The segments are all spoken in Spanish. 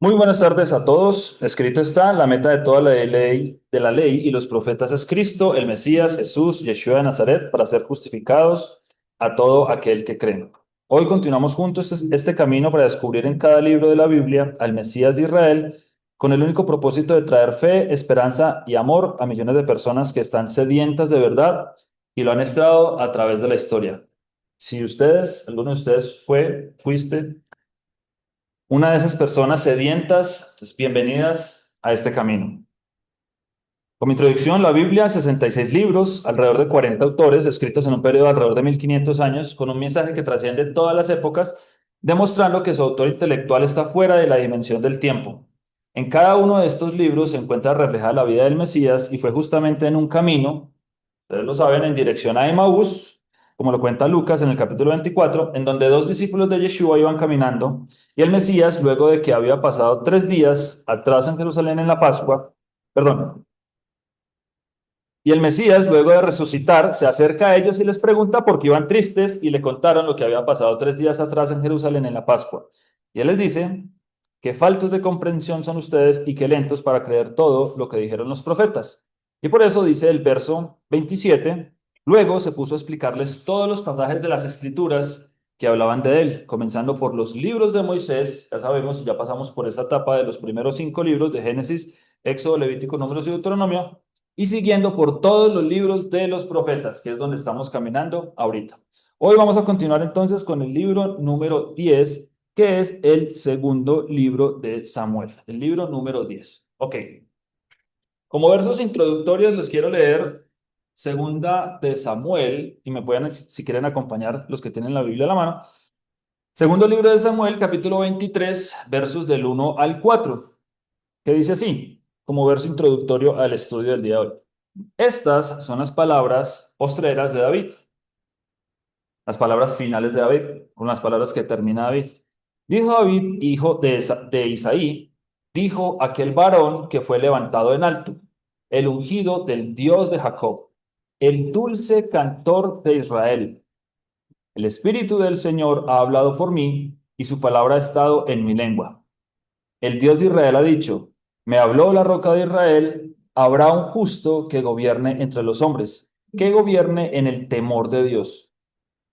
Muy buenas tardes a todos. Escrito está, la meta de toda la ley y los profetas es Cristo, el Mesías, Jesús, Yeshua de Nazaret, para ser justificados a todo aquel que cree. Hoy continuamos juntos este camino para descubrir en cada libro de la Biblia al Mesías de Israel, con el único propósito de traer fe, esperanza y amor a millones de personas que están sedientas de verdad y lo han estado a través de la historia. Si alguno de ustedes fuiste una de esas personas sedientas, pues bienvenidas a este camino. Como introducción, la Biblia, 66 libros, alrededor de 40 autores, escritos en un periodo de alrededor de 1500 años, con un mensaje que trasciende todas las épocas, demostrando que su autor intelectual está fuera de la dimensión del tiempo. En cada uno de estos libros se encuentra reflejada la vida del Mesías y fue justamente en un camino, ustedes lo saben, en dirección a Emaús, como lo cuenta Lucas en el capítulo 24, en donde dos discípulos de Yeshua iban caminando y el Mesías, luego de que había pasado 3 días atrás en Jerusalén en la Pascua, perdón, y el Mesías, luego de resucitar, se acerca a ellos y les pregunta por qué iban tristes y le contaron lo que había pasado 3 días atrás en Jerusalén en la Pascua. Y él les dice, qué faltos de comprensión son ustedes y qué lentos para creer todo lo que dijeron los profetas. Y por eso dice el verso 27, luego se puso a explicarles todos los pasajes de las Escrituras que hablaban de él, comenzando por los libros de Moisés, ya sabemos, ya pasamos por esta etapa de los primeros 5 libros de Génesis, Éxodo, Levítico, Números y Deuteronomio, y siguiendo por todos los libros de los profetas, que es donde estamos caminando ahorita. Hoy vamos a continuar entonces con el libro número 10, que es el segundo libro de Samuel, el libro número 10. Ok, como versos introductorios les quiero leer segunda de Samuel, y me pueden, si quieren acompañar los que tienen la Biblia a la mano, segundo libro de Samuel, capítulo 23, versos del 1 al 4, que dice así, como verso introductorio al estudio del día de hoy. Estas son las palabras postreras de David, las palabras finales de David, con las palabras que termina David. Dijo David, hijo de Isaí, dijo aquel varón que fue levantado en alto, el ungido del Dios de Jacob, el dulce cantor de Israel. El Espíritu del Señor ha hablado por mí y su palabra ha estado en mi lengua. El Dios de Israel ha dicho, me habló la roca de Israel, habrá un justo que gobierne entre los hombres, que gobierne en el temor de Dios.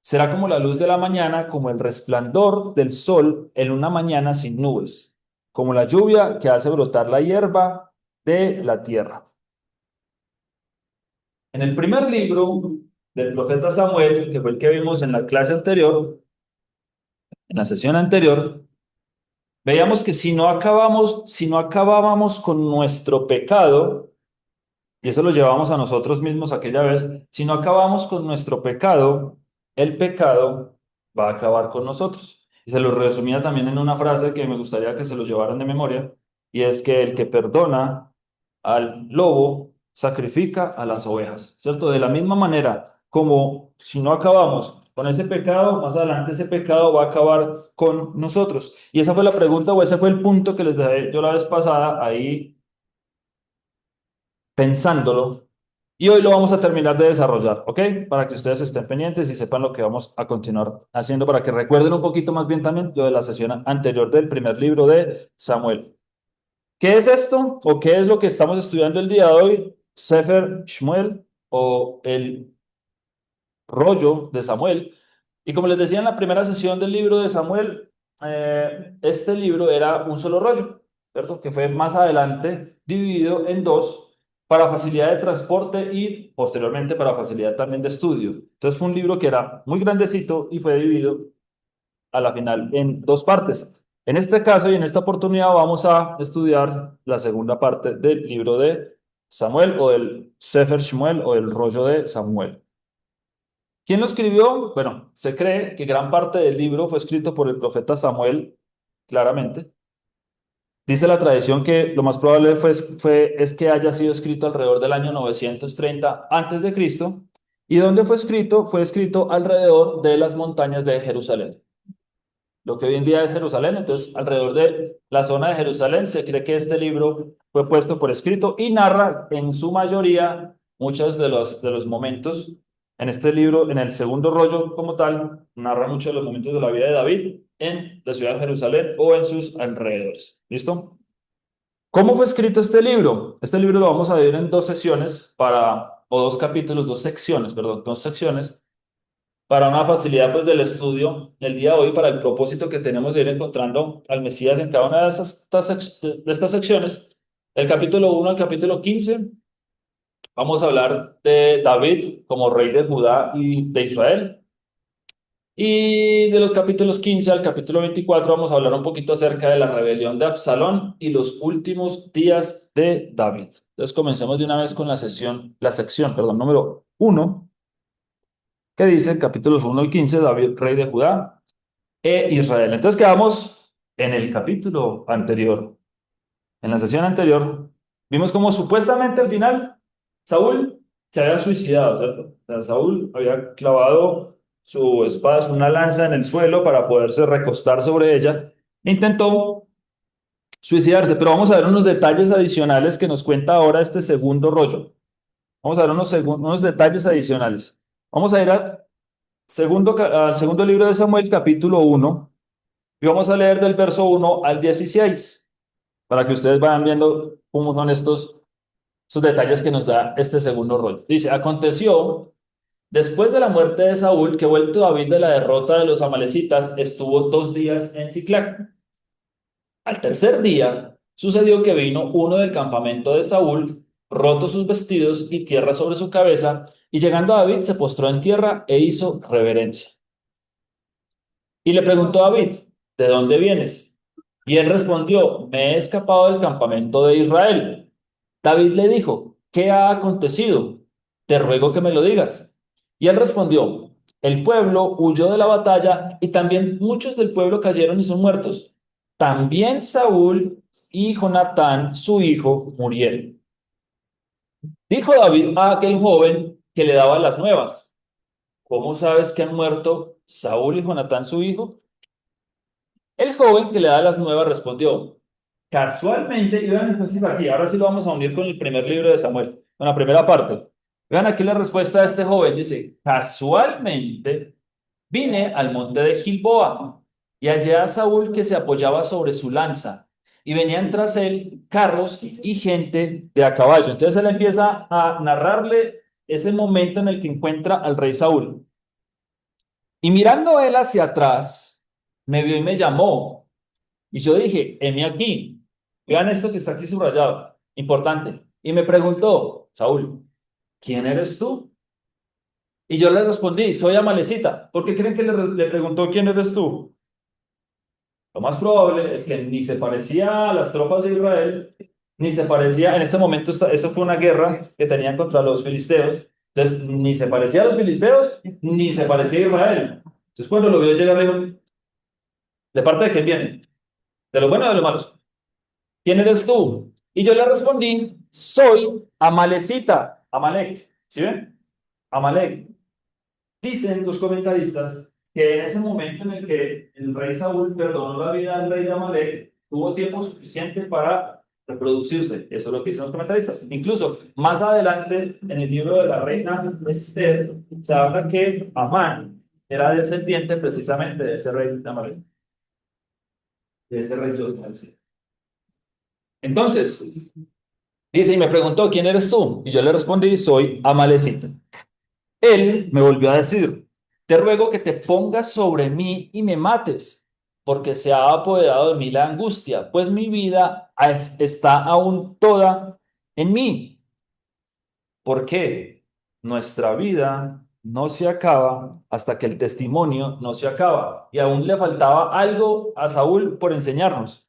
Será como la luz de la mañana, como el resplandor del sol en una mañana sin nubes, como la lluvia que hace brotar la hierba de la tierra. En el primer libro del profeta Samuel, que fue el que vimos en la clase anterior, en la sesión anterior, veíamos que si no acabábamos con nuestro pecado, y eso lo llevamos a nosotros mismos aquella vez, si no acabamos con nuestro pecado, el pecado va a acabar con nosotros. Y se lo resumía también en una frase que me gustaría que se lo llevaran de memoria, y es que el que perdona al lobo sacrifica a las ovejas, ¿cierto? De la misma manera como si no acabamos con ese pecado, más adelante ese pecado va a acabar con nosotros. Y esa fue la pregunta o ese fue el punto que les dejé yo la vez pasada ahí pensándolo. Y hoy lo vamos a terminar de desarrollar, ¿ok? Para que ustedes estén pendientes y sepan lo que vamos a continuar haciendo, para que recuerden un poquito más bien también lo de la sesión anterior del primer libro de Samuel. ¿Qué es esto o qué es lo que estamos estudiando el día de hoy? Sefer Shmuel o el rollo de Samuel. Y como les decía en la primera sesión del libro de Samuel, este libro era un solo rollo, ¿cierto? Que fue más adelante dividido en dos para facilidad de transporte y posteriormente para facilidad también de estudio. Entonces fue un libro que era muy grandecito y fue dividido a la final en dos partes. En este caso y en esta oportunidad vamos a estudiar la segunda parte del libro de Samuel o del Sefer Shmuel o el rollo de Samuel. ¿Quién lo escribió? Bueno, se cree que gran parte del libro fue escrito por el profeta Samuel, claramente. Dice la tradición que lo más probable es que haya sido escrito alrededor del año 930 antes de Cristo. ¿Y dónde fue escrito? Fue escrito alrededor de las montañas de Jerusalén, lo que hoy en día es Jerusalén. Entonces, alrededor de la zona de Jerusalén se cree que este libro fue puesto por escrito y narra en su mayoría muchos de los momentos En este libro, en el segundo rollo como tal, narra muchos de los momentos de la vida de David en la ciudad de Jerusalén o en sus alrededores. ¿Listo? ¿Cómo fue escrito este libro? Este libro lo vamos a dividir en dos sesiones o dos capítulos, dos secciones, perdón, dos secciones para una facilidad pues del estudio el día de hoy, para el propósito que tenemos de ir encontrando al Mesías en cada una de estas secciones. El capítulo 1 al capítulo 15 vamos a hablar de David como rey de Judá y de Israel. Y de los capítulos 15 al capítulo 24 vamos a hablar un poquito acerca de la rebelión de Absalón y los últimos días de David. Entonces comencemos de una vez con la sección, perdón, número 1, que dice, capítulos 1 al 15, David, rey de Judá e Israel. Entonces quedamos en el capítulo anterior. En la sesión anterior vimos cómo supuestamente al final Saúl se había suicidado, ¿cierto? O sea, Saúl había clavado su espada, una lanza en el suelo para poderse recostar sobre ella. Intentó suicidarse, pero vamos a ver unos detalles adicionales que nos cuenta ahora este segundo rollo. Vamos a ver unos detalles adicionales. Vamos a ir al segundo libro de Samuel, capítulo 1, y vamos a leer del verso 1 al 16 para que ustedes vayan viendo cómo son estos detalles que nos da este segundo rol. Dice, aconteció después de la muerte de Saúl que vuelto David de la derrota de los amalecitas, estuvo 2 días en Siclac. Al tercer día sucedió que vino uno del campamento de Saúl, roto sus vestidos y tierra sobre su cabeza, y llegando a David se postró en tierra e hizo reverencia. Y le preguntó a David, ¿de dónde vienes? Y él respondió, me he escapado del campamento de Israel. David le dijo, ¿qué ha acontecido? Te ruego que me lo digas. Y él respondió, el pueblo huyó de la batalla y también muchos del pueblo cayeron y son muertos. También Saúl y Jonatán, su hijo, murieron. Dijo David a aquel joven que le daba las nuevas, ¿cómo sabes que han muerto Saúl y Jonatán, su hijo? El joven que le da las nuevas respondió, casualmente, y vean entonces aquí, ahora sí lo vamos a unir con el primer libro de Samuel, con la primera parte. Vean aquí la respuesta de este joven, dice, casualmente vine al monte de Gilboa y hallé a Saúl que se apoyaba sobre su lanza y venían tras él carros y gente de a caballo. Entonces él empieza a narrarle ese momento en el que encuentra al rey Saúl. Y mirando él hacia atrás, me vio y me llamó. Y yo dije, heme aquí. Vean esto que está aquí subrayado. Importante. Y me preguntó, Saúl, ¿quién eres tú? Y yo le respondí, soy Amalecita. ¿Por qué creen que le preguntó quién eres tú? Lo más probable es que ni se parecía a las tropas de Israel, ni se parecía, en este momento, eso fue una guerra que tenían contra los filisteos. Entonces, ni se parecía a los filisteos, ni se parecía a Israel. Entonces, cuando lo vio llegar, le dijo, ¿de parte de quién viene? ¿De lo bueno o de lo malo? ¿Quién eres tú? Y yo le respondí, soy Amalecita, Amalek. ¿Sí ven? Amalek. Dicen los comentaristas que en ese momento en el que el rey Saúl perdonó la vida al rey de Amalek, tuvo tiempo suficiente para reproducirse. Eso es lo que dicen los comentaristas. Incluso más adelante, en el libro de la reina Esther, se habla que Amán era descendiente precisamente de ese rey de Amalek, de ese rey de los Amalecitas. Entonces, dice, y me preguntó, ¿quién eres tú? Y yo le respondí, soy Amalecita. Él me volvió a decir, te ruego que te pongas sobre mí y me mates, porque se ha apoderado de mí la angustia, pues mi vida está aún toda en mí. ¿Por qué? Nuestra vida no se acaba hasta que el testimonio no se acaba. Y aún le faltaba algo a Saúl por enseñarnos.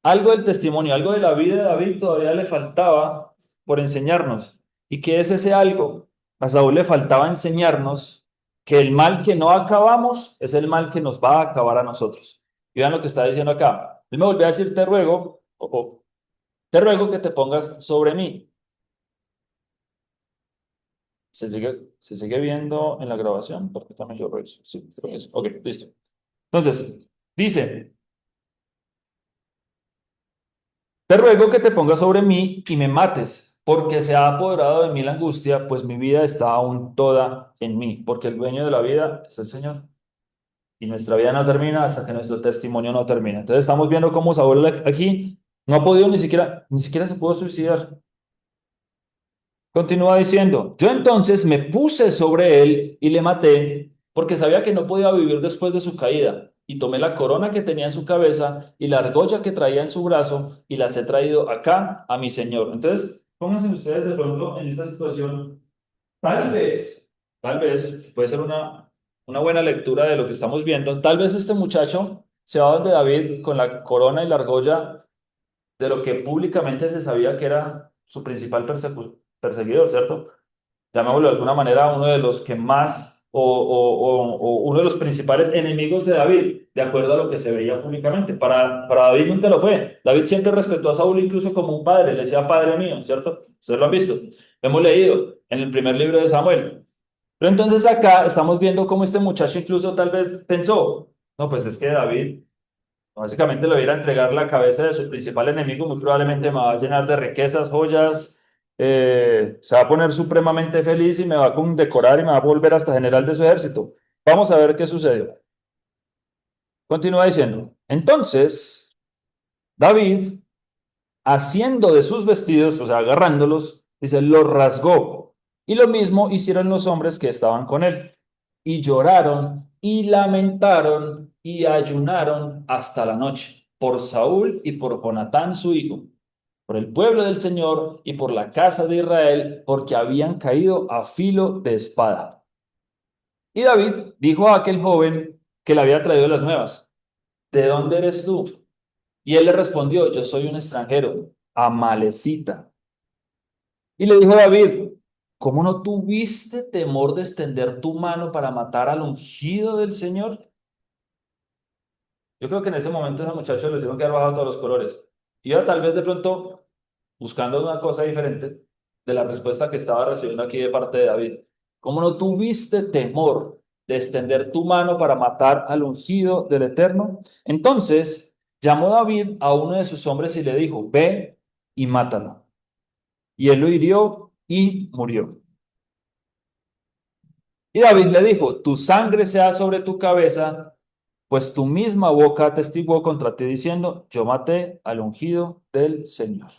Algo del testimonio, algo de la vida de David todavía le faltaba por enseñarnos. ¿Y qué es ese algo? A Saúl le faltaba enseñarnos que el mal que no acabamos es el mal que nos va a acabar a nosotros. Y vean lo que está diciendo acá. Él me volvió a decir, te ruego, te ruego que te pongas sobre mí. ¿Se sigue viendo en la grabación? Porque también yo reviso. Sí, creo que sí. Ok, listo. Entonces, dice, te ruego que te pongas sobre mí y me mates, porque se ha apoderado de mí la angustia, pues mi vida está aún toda en mí, porque el dueño de la vida es el Señor. Y nuestra vida no termina hasta que nuestro testimonio no termina. Entonces estamos viendo cómo Saúl aquí no ha podido ni siquiera se pudo suicidar. Continúa diciendo, yo entonces me puse sobre él y le maté porque sabía que no podía vivir después de su caída. Y tomé la corona que tenía en su cabeza y la argolla que traía en su brazo y las he traído acá a mi señor. Entonces, pónganse ustedes de pronto en esta situación. Tal vez, puede ser una buena lectura de lo que estamos viendo. Tal vez este muchacho se va donde David con la corona y la argolla de lo que públicamente se sabía que era su principal perseguidor, ¿cierto? Llamémoslo de alguna manera, uno de los que más o uno de los principales enemigos de David, de acuerdo a lo que se veía públicamente. Para David nunca lo fue. David siempre respetó a Saúl incluso como un padre, le decía padre mío, ¿cierto? Ustedes lo han visto. Lo hemos leído en el primer libro de Samuel. Pero entonces acá estamos viendo cómo este muchacho incluso tal vez pensó, no, pues es que David básicamente le voy a ir a entregar la cabeza de su principal enemigo, muy probablemente me va a llenar de riquezas, joyas, se va a poner supremamente feliz y me va a condecorar y me va a volver hasta general de su ejército. Vamos a ver qué sucedió. Continúa diciendo, entonces David, haciendo de sus vestidos, o sea, agarrándolos, dice, los rasgó. Y lo mismo hicieron los hombres que estaban con él. Y lloraron y lamentaron y ayunaron hasta la noche por Saúl y por Jonatán su hijo, por el pueblo del Señor y por la casa de Israel, porque habían caído a filo de espada. Y David dijo a aquel joven que le había traído las nuevas, ¿de dónde eres tú? Y él le respondió, yo soy un extranjero, amalecita. Y le dijo David, ¿cómo no tuviste temor de extender tu mano para matar al ungido del Señor? Yo creo que en ese momento a ese muchacho le hicieron que haber bajado todos los colores. Iba tal vez de pronto buscando una cosa diferente de la respuesta que estaba recibiendo aquí de parte de David. ¿Cómo no tuviste temor de extender tu mano para matar al ungido del Eterno? Entonces llamó David a uno de sus hombres y le dijo, ve y mátalo. Y él lo hirió y murió. Y David le dijo, tu sangre sea sobre tu cabeza, pues tu misma boca atestiguó contra ti diciendo, yo maté al ungido del Señor.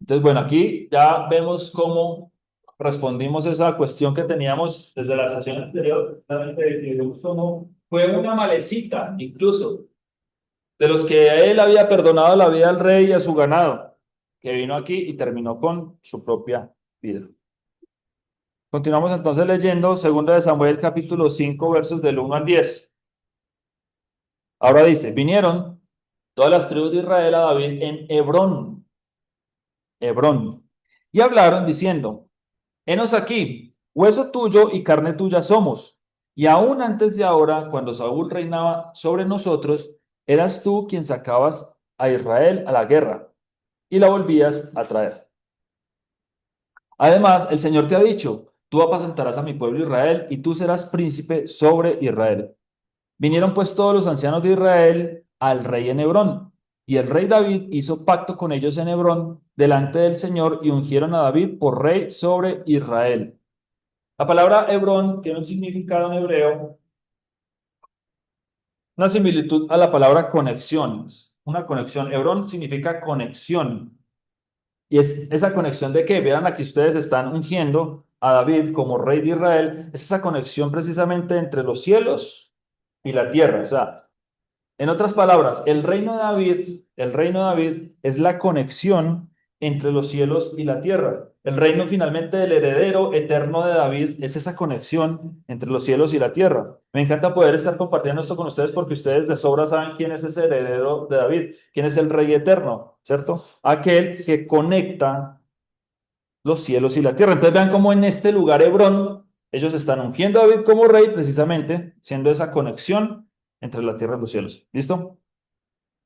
Entonces, bueno, aquí ya vemos cómo respondimos esa cuestión que teníamos desde la sesión anterior, realmente que vemos cómo fue una malecita, incluso, de los que él había perdonado la vida al rey y a su ganado, que vino aquí y terminó con su propia vida. Continuamos entonces leyendo 2 de Samuel capítulo 5 versos del 1 al 10. Ahora dice, vinieron todas las tribus de Israel a David en Hebrón, y hablaron diciendo, henos aquí, hueso tuyo y carne tuya somos. Y aún antes de ahora, cuando Saúl reinaba sobre nosotros, eras tú quien sacabas a Israel a la guerra y la volvías a traer. Además, el Señor te ha dicho, tú apacentarás a mi pueblo Israel y tú serás príncipe sobre Israel. Vinieron pues todos los ancianos de Israel al rey en Hebrón, y el rey David hizo pacto con ellos en Hebrón delante del Señor y ungieron a David por rey sobre Israel. La palabra Hebrón tiene un significado en hebreo, una similitud a la palabra conexiones. Una conexión. Hebrón significa conexión. Y es esa conexión de que, vean, aquí ustedes están ungiendo a David como rey de Israel, es esa conexión precisamente entre los cielos y la tierra. O sea, en otras palabras, el reino de David es la conexión entre los cielos y la tierra. El reino finalmente del heredero eterno de David es esa conexión entre los cielos y la tierra. Me encanta poder estar compartiendo esto con ustedes porque ustedes de sobra saben quién es ese heredero de David, quién es el rey eterno, ¿cierto? Aquel que conecta los cielos y la tierra. Entonces vean cómo en este lugar Hebrón, ellos están ungiendo a David como rey, precisamente siendo esa conexión entre la tierra y los cielos. ¿Listo?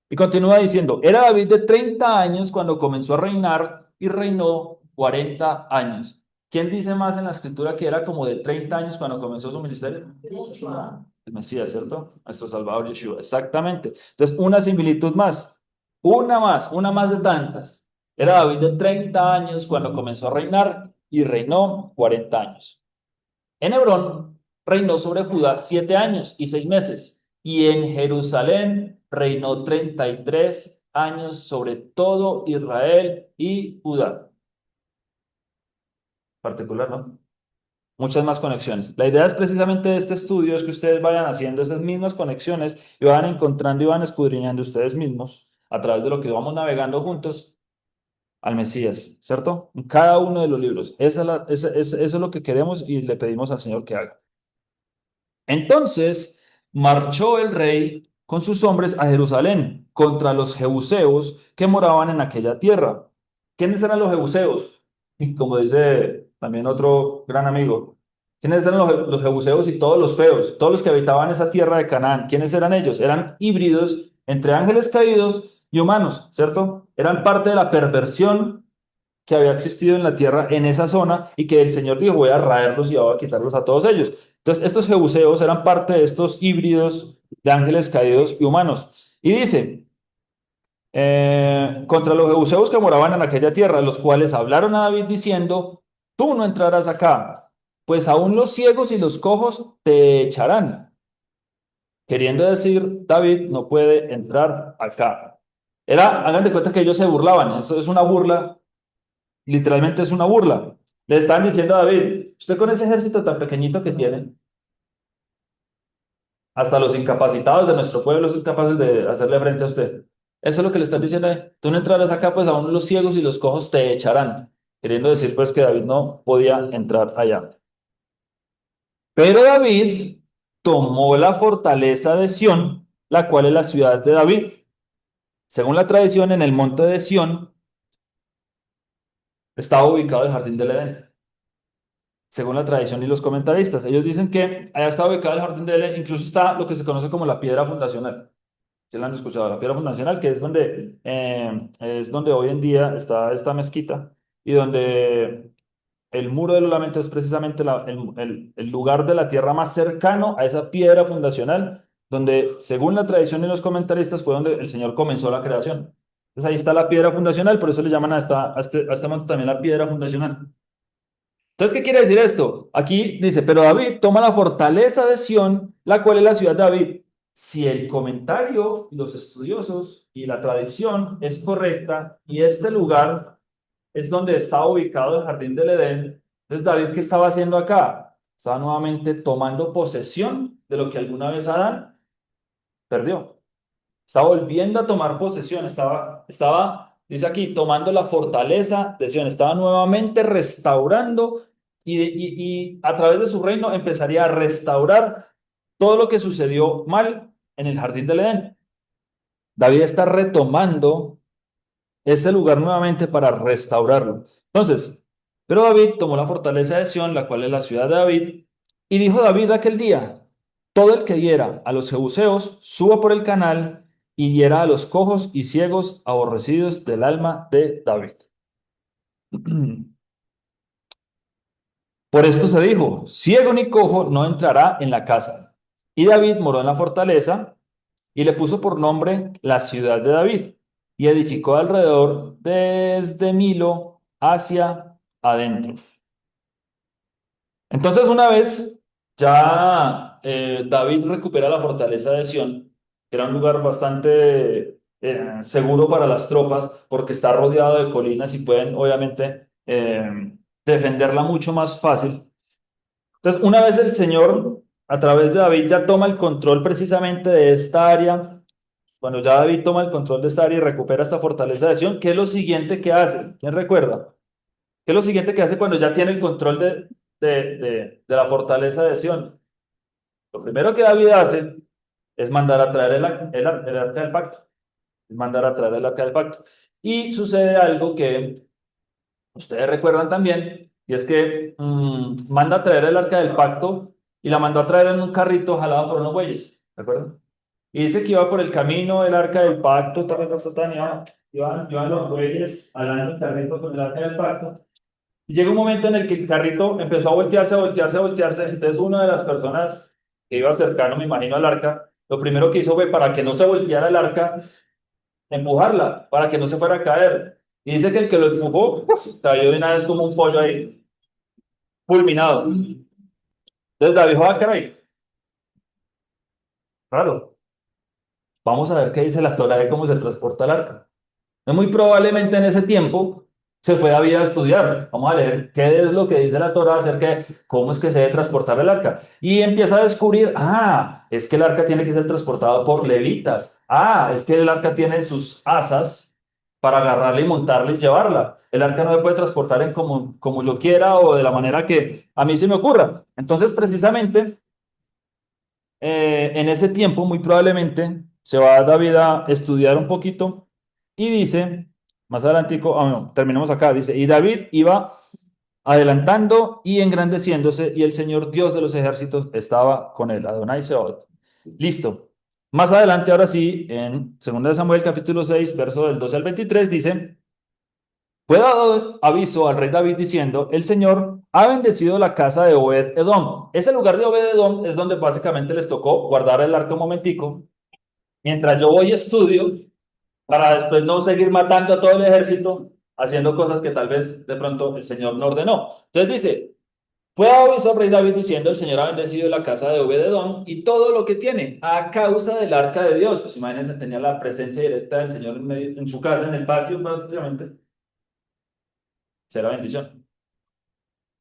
Y continúa diciendo, era David de 30 años cuando comenzó a reinar y reinó 40 años. ¿Quién dice más en la escritura que era como de 30 años cuando comenzó su ministerio? El Mesías, ¿cierto? Nuestro Salvador Yeshua, exactamente. Entonces, una similitud más, una más de tantas. Era David de 30 años cuando comenzó a reinar y reinó 40 años. En Hebrón reinó sobre Judá 7 años y 6 meses, y en Jerusalén reinó 33 años sobre todo Israel y Judá. Particular, ¿no? Muchas más conexiones. La idea es precisamente de este estudio es que ustedes vayan haciendo esas mismas conexiones y vayan encontrando y van escudriñando ustedes mismos a través de lo que vamos navegando juntos al Mesías, ¿cierto? En cada uno de los libros. Eso es lo que queremos y le pedimos al Señor que haga. Entonces marchó el rey con sus hombres a Jerusalén contra los jebuseos que moraban en aquella tierra. ¿Quiénes eran los jebuseos? Como dice también otro gran amigo. ¿Quiénes eran los jebuseos y todos los feos? Todos los que habitaban esa tierra de Canaán. ¿Quiénes eran ellos? Eran híbridos entre ángeles caídos y humanos, ¿cierto? Eran parte de la perversión que había existido en la tierra en esa zona y que el Señor dijo, voy a raerlos y voy a quitarlos a todos ellos. Entonces, estos jebuseos eran parte de estos híbridos de ángeles caídos y humanos. Y dice, contra los jebuseos que moraban en aquella tierra, los cuales hablaron a David diciendo, tú no entrarás acá, pues aún los ciegos y los cojos te echarán. Queriendo decir, David no puede entrar acá. Hagan de cuenta que ellos se burlaban, eso es una burla. Literalmente es una burla. Le están diciendo a David, usted con ese ejército tan pequeñito que tiene, hasta los incapacitados de nuestro pueblo son capaces de hacerle frente a usted. Eso es lo que le están diciendo. Tú no entrarás acá, pues aún los ciegos y los cojos te echarán. Queriendo decir, pues, que David no podía entrar allá. Pero David tomó la fortaleza de Sión, la cual es la ciudad de David. Según la tradición, en el monte de Sión estaba ubicado el jardín del Edén. Según la tradición y los comentaristas. Ellos dicen que allá está ubicado el jardín de Edén, incluso está lo que se conoce como la piedra fundacional. ¿Sí lo han escuchado? La piedra fundacional, que es donde hoy en día está esta mezquita y donde el muro de los lamentos es precisamente el lugar de la tierra más cercano a esa piedra fundacional, donde, según la tradición y los comentaristas, fue donde el Señor comenzó la creación. Entonces ahí está la piedra fundacional, por eso le llaman a este monte también la piedra fundacional. Entonces, ¿qué quiere decir esto? Aquí dice, pero David toma la fortaleza de Sión, la cual es la ciudad de David. Si el comentario, los estudiosos y la tradición es correcta y este lugar es donde estaba ubicado el jardín del Edén, entonces David, ¿qué estaba haciendo acá? Estaba nuevamente tomando posesión de lo que alguna vez Adán perdió. Estaba volviendo a tomar posesión, dice aquí, tomando la fortaleza de Sion, estaba nuevamente restaurando y a través de su reino empezaría a restaurar todo lo que sucedió mal en el jardín del Edén. David está retomando ese lugar nuevamente para restaurarlo. Entonces, pero David tomó la fortaleza de Sión, la cual es la ciudad de David, y dijo David aquel día, todo el que hiera a los jebuseos, suba por el canal y hiera a los cojos y ciegos aborrecidos del alma de David. Por esto se dijo, ciego ni cojo no entrará en la casa. Y David moró en la fortaleza y le puso por nombre la ciudad de David y edificó alrededor desde Milo hacia adentro. Entonces una vez ya David recupera la fortaleza de Sión, que era un lugar bastante seguro para las tropas porque está rodeado de colinas y pueden obviamente defenderla mucho más fácil. Entonces una vez el Señor a través de David ya toma el control precisamente de esta área. Cuando ya David toma el control de esta área y recupera esta fortaleza de Sion, ¿qué es lo siguiente que hace? ¿Quién recuerda? ¿Qué es lo siguiente que hace cuando ya tiene el control de la fortaleza de Sion? Lo primero que David hace es mandar a traer el arca del pacto. Es mandar a traer el arca del pacto. Y sucede algo que ustedes recuerdan también, y es que manda a traer el arca del pacto y la mandó a traer en un carrito jalado por unos bueyes. ¿Recuerdan? Y dice que iba por el camino del arca del pacto, iban los bueyes alando el carrito con el arca del pacto. Y llega un momento en el que el carrito empezó a voltearse, a voltearse, a voltearse. Entonces, una de las personas que iba cercano, me imagino, al arca, lo primero que hizo fue para que no se volteara el arca, empujarla, para que no se fuera a caer. Y dice que el que lo empujó, cayó de una vez como un pollo ahí, fulminado. Entonces David dijo, ah, caray, raro. Vamos a ver qué dice la Torá de cómo se transporta el arca. Muy probablemente en ese tiempo se fue David a estudiar. Vamos a leer qué es lo que dice la Torá acerca de cómo es que se debe transportar el arca. Y empieza a descubrir, es que el arca tiene que ser transportado por levitas. Es que el arca tiene sus asas para agarrarla y montarla y llevarla. El arca no se puede transportar en como yo quiera o de la manera que a mí se me ocurra. Entonces, precisamente, en ese tiempo, muy probablemente, se va David a estudiar un poquito y dice, más adelantico, no, terminamos acá, dice, y David iba adelantando y engrandeciéndose, y el Señor Dios de los ejércitos estaba con él. Adonai Sebaot. Listo. Más adelante, ahora sí, en 2 Samuel capítulo 6 verso del 12 al 23 dice, fue dado aviso al rey David diciendo, el Señor ha bendecido la casa de Obed Edom. Ese lugar de Obed Edom es donde básicamente les tocó guardar el arca un momentico, mientras yo voy y estudio, para después no seguir matando a todo el ejército, haciendo cosas que tal vez de pronto el Señor no ordenó. Entonces dice, fue dado aviso al rey David diciendo, el Señor ha bendecido la casa de Obed Edom y todo lo que tiene, a causa del arca de Dios. Pues imagínense, tenía la presencia directa del Señor en su casa, en el patio, prácticamente. Será bendición.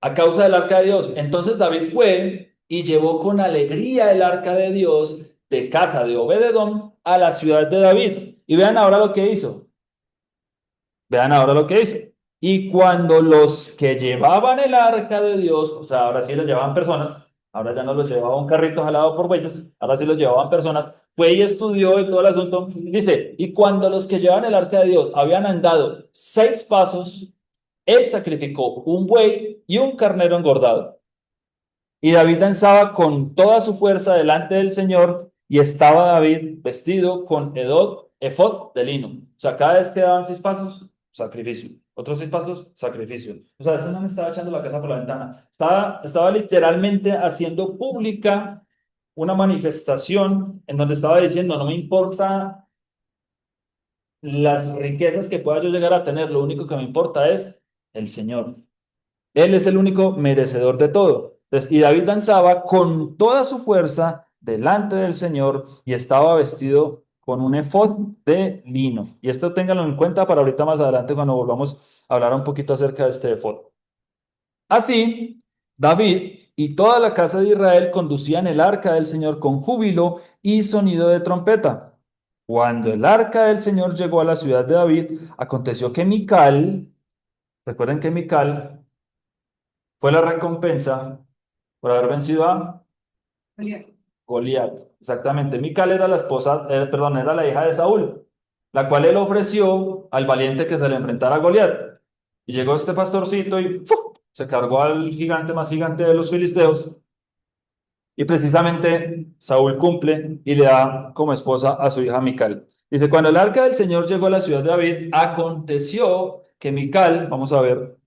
A causa del arca de Dios. Entonces David fue y llevó con alegría el arca de Dios de casa de Obededón a la ciudad de David. Y vean ahora lo que hizo. Vean ahora lo que hizo. Y cuando los que llevaban el arca de Dios, o sea, ahora sí los llevaban personas, ahora ya no los llevaba un carrito jalado por bueyes, ahora sí los llevaban personas, fue y estudió y todo el asunto. Dice, y cuando los que llevaban el arca de Dios habían andado 6 pasos, él sacrificó un buey y un carnero engordado. Y David danzaba con toda su fuerza delante del Señor, y estaba David vestido con efod de lino. O sea, cada vez que daban 6 pasos, sacrificio. Otros 6 pasos, sacrificio. O sea, este no me estaba echando la casa por la ventana. Estaba literalmente haciendo pública una manifestación en donde estaba diciendo, no me importa las riquezas que pueda yo llegar a tener, lo único que me importa es el Señor. Él es el único merecedor de todo. Entonces, y David danzaba con toda su fuerza delante del Señor y estaba vestido con un efod de lino. Y esto ténganlo en cuenta para ahorita más adelante cuando volvamos a hablar un poquito acerca de este efod. Así, David y toda la casa de Israel conducían el arca del Señor con júbilo y sonido de trompeta. Cuando el arca del Señor llegó a la ciudad de David, aconteció que Mical, recuerden que Mical fue la recompensa por haber vencido a Goliat. Exactamente. Mical era la esposa, perdón, era la hija de Saúl, la cual él ofreció al valiente que se le enfrentara a Goliat. Y llegó este pastorcito y ¡fu! Se cargó al gigante más gigante de los filisteos. Y precisamente Saúl cumple y le da como esposa a su hija Mical. Dice, cuando el arca del Señor llegó a la ciudad de David, aconteció que Mical, vamos a ver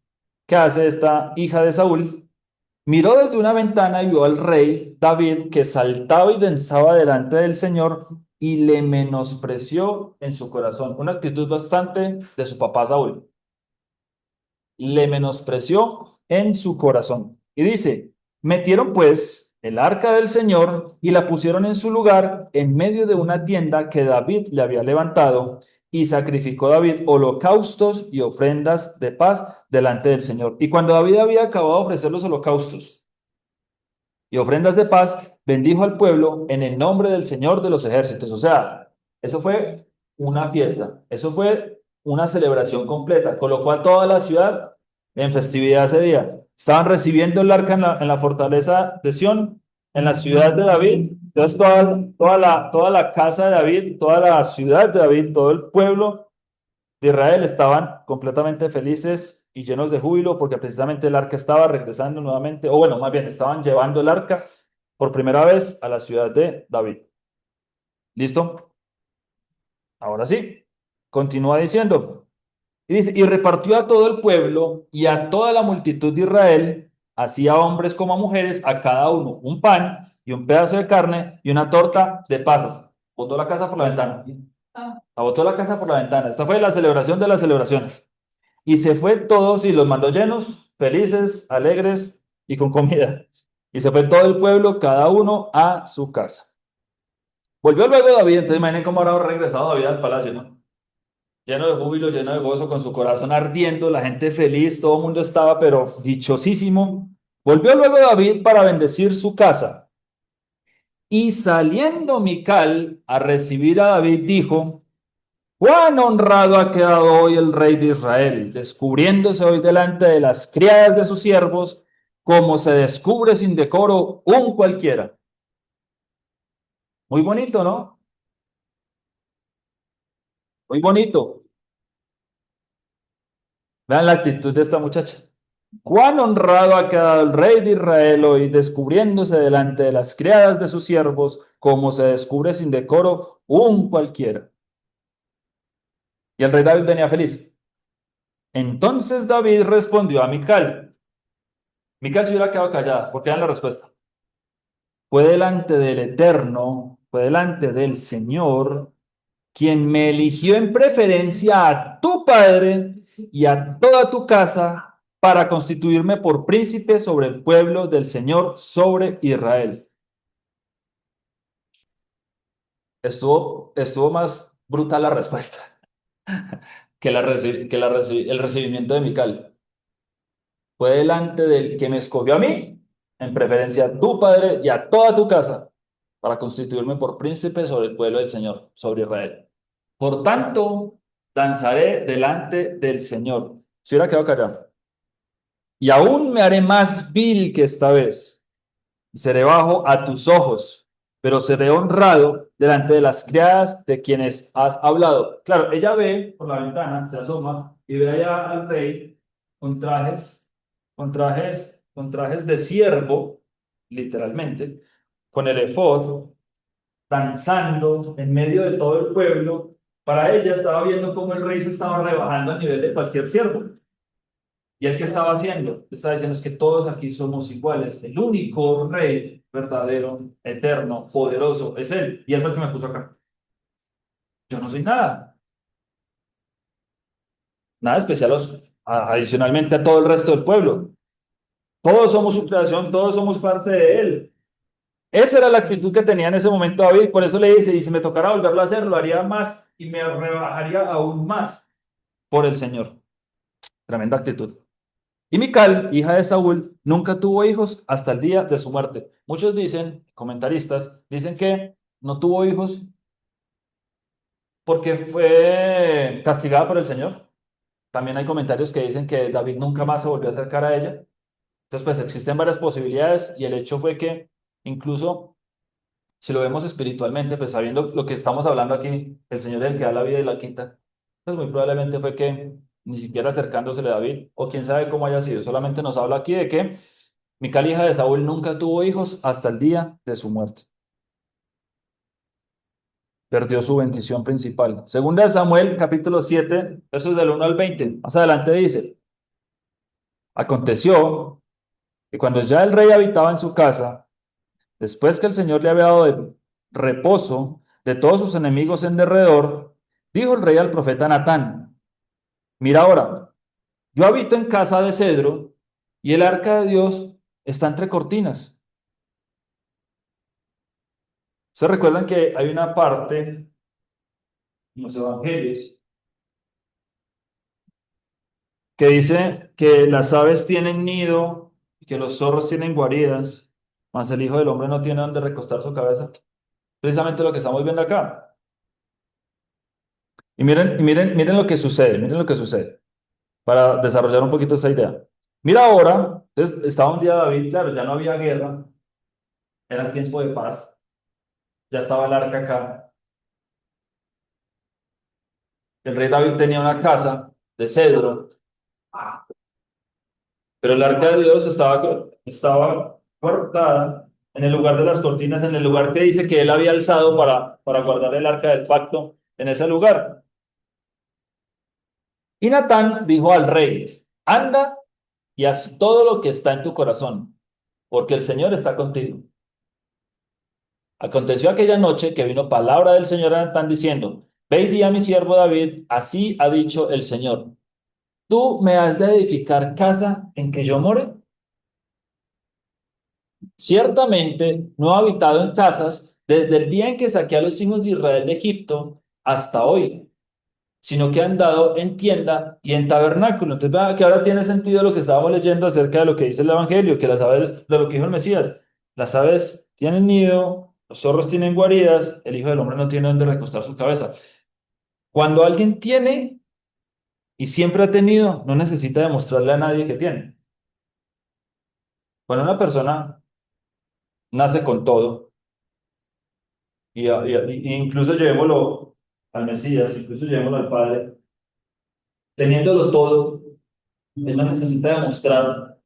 qué hace esta hija de Saúl, miró desde una ventana y vio al rey David que saltaba y danzaba delante del Señor y le menospreció en su corazón. Una actitud bastante de su papá Saúl. Le menospreció en su corazón. Y dice, metieron pues el arca del Señor y la pusieron en su lugar en medio de una tienda que David le había levantado, y sacrificó David holocaustos y ofrendas de paz delante del Señor. Y cuando David había acabado de ofrecer los holocaustos y ofrendas de paz, bendijo al pueblo en el nombre del Señor de los ejércitos. O sea, eso fue una fiesta, eso fue una celebración completa. Colocó a toda la ciudad en festividad ese día. Estaban recibiendo el arca en la fortaleza de Sión, en la ciudad de David. Entonces toda la casa de David, toda la ciudad de David, todo el pueblo de Israel estaban completamente felices y llenos de júbilo porque precisamente el arca estaba regresando nuevamente, o bueno, más bien estaban llevando el arca por primera vez a la ciudad de David. ¿Listo? Ahora sí, continúa diciendo. Y dice, y repartió a todo el pueblo y a toda la multitud de Israel, así a hombres como a mujeres, a cada uno un pan y un pedazo de carne y una torta de pasas. Botó la casa por la ventana. Botó la casa por la ventana. Esta fue la celebración de las celebraciones. Y se fue todos y los mandó llenos, felices, alegres y con comida. Y se fue todo el pueblo, cada uno a su casa. Volvió luego David, entonces imaginen cómo habrá regresado David al palacio, ¿no? Lleno de júbilo, lleno de gozo, con su corazón ardiendo, la gente feliz, todo el mundo estaba, pero dichosísimo. Volvió luego David para bendecir su casa. Y saliendo Mical a recibir a David, dijo: cuán honrado ha quedado hoy el rey de Israel, descubriéndose hoy delante de las criadas de sus siervos, como se descubre sin decoro un cualquiera. Muy bonito, ¿no? Muy bonito. Vean la actitud de esta muchacha. Cuán honrado ha quedado el rey de Israel hoy, descubriéndose delante de las criadas de sus siervos, como se descubre sin decoro un cualquiera. Y el rey David venía feliz. Entonces David respondió a Mical. Mical se hubiera quedado callada, porque era la respuesta. Fue delante del Eterno, fue delante del Señor, quien me eligió en preferencia a tu padre y a toda tu casa para constituirme por príncipe sobre el pueblo del Señor, sobre Israel. Estuvo más brutal la respuesta que el recibimiento de Mical. Fue delante del que me escogió a mí, en preferencia a tu padre y a toda tu casa, para constituirme por príncipe sobre el pueblo del Señor, sobre Israel. Por tanto, danzaré delante del Señor. Si hubiera quedado callado. Y aún me haré más vil que esta vez. Seré bajo a tus ojos, pero seré honrado delante de las criadas de quienes has hablado. Claro, ella ve por la ventana, se asoma y ve allá al rey con trajes, con trajes de siervo, literalmente, con el efod, danzando en medio de todo el pueblo. Para ella estaba viendo cómo el rey se estaba rebajando a nivel de cualquier siervo. ¿Y él qué estaba haciendo? Estaba diciendo es que todos aquí somos iguales. El único rey verdadero, eterno, poderoso es él. Y él fue el que me puso acá. Yo no soy nada. Nada especial adicionalmente a todo el resto del pueblo. Todos somos su creación, todos somos parte de él. Esa era la actitud que tenía en ese momento David. Por eso le dice, y si me tocara volverlo a hacer, lo haría más y me rebajaría aún más por el Señor. Tremenda actitud. Y Mical, hija de Saúl, nunca tuvo hijos hasta el día de su muerte. Muchos dicen, comentaristas, dicen que no tuvo hijos porque fue castigada por el Señor. También hay comentarios que dicen que David nunca más se volvió a acercar a ella. Entonces, pues existen varias posibilidades y el hecho fue que incluso si lo vemos espiritualmente, pues sabiendo lo que estamos hablando aquí, el Señor es el que da la vida y la quita, pues muy probablemente fue que ni siquiera acercándosele a David, o quién sabe cómo haya sido, solamente nos habla aquí de que Mical, hija de Saúl, nunca tuvo hijos hasta el día de su muerte. Perdió su bendición principal. Segunda de Samuel, capítulo 7, versos del 1 al 20. Más adelante dice, aconteció que cuando ya el rey habitaba en su casa, después que el Señor le había dado de reposo de todos sus enemigos en derredor, dijo el rey al profeta Natán, mira ahora, yo habito en casa de cedro y el arca de Dios está entre cortinas. ¿Se recuerdan que hay una parte en los evangelios que dice que las aves tienen nido y que los zorros tienen guaridas, mas el Hijo del Hombre no tiene donde recostar su cabeza? Precisamente lo que estamos viendo acá. Y miren lo que sucede, miren lo que sucede, para desarrollar un poquito esa idea. Mira ahora, entonces estaba un día David, claro, ya no había guerra, era tiempo de paz, ya estaba el arca acá. El rey David tenía una casa de cedro, pero el arca de Dios estaba guardada en el lugar de las cortinas, en el lugar que dice que él había alzado para guardar el arca del pacto en ese lugar. Y Natán dijo al rey, anda y haz todo lo que está en tu corazón, porque el Señor está contigo. Aconteció aquella noche que vino palabra del Señor a Natán diciendo, ve y di a mi siervo David, así ha dicho el Señor. ¿Tú me has de edificar casa en que yo more? Ciertamente no he habitado en casas desde el día en que saqué a los hijos de Israel de Egipto hasta hoy, sino que han dado en tienda y en tabernáculo. Entonces, vea que ahora tiene sentido lo que estábamos leyendo acerca de lo que dice el Evangelio, que las aves, de lo que dijo el Mesías, las aves tienen nido, los zorros tienen guaridas, el Hijo del Hombre no tiene donde recostar su cabeza. Cuando alguien tiene y siempre ha tenido, no necesita demostrarle a nadie que tiene. Cuando una persona nace con todo, y incluso llevémoslo al Mesías, incluso llevémoslo al Padre, teniéndolo todo, él no necesita demostrar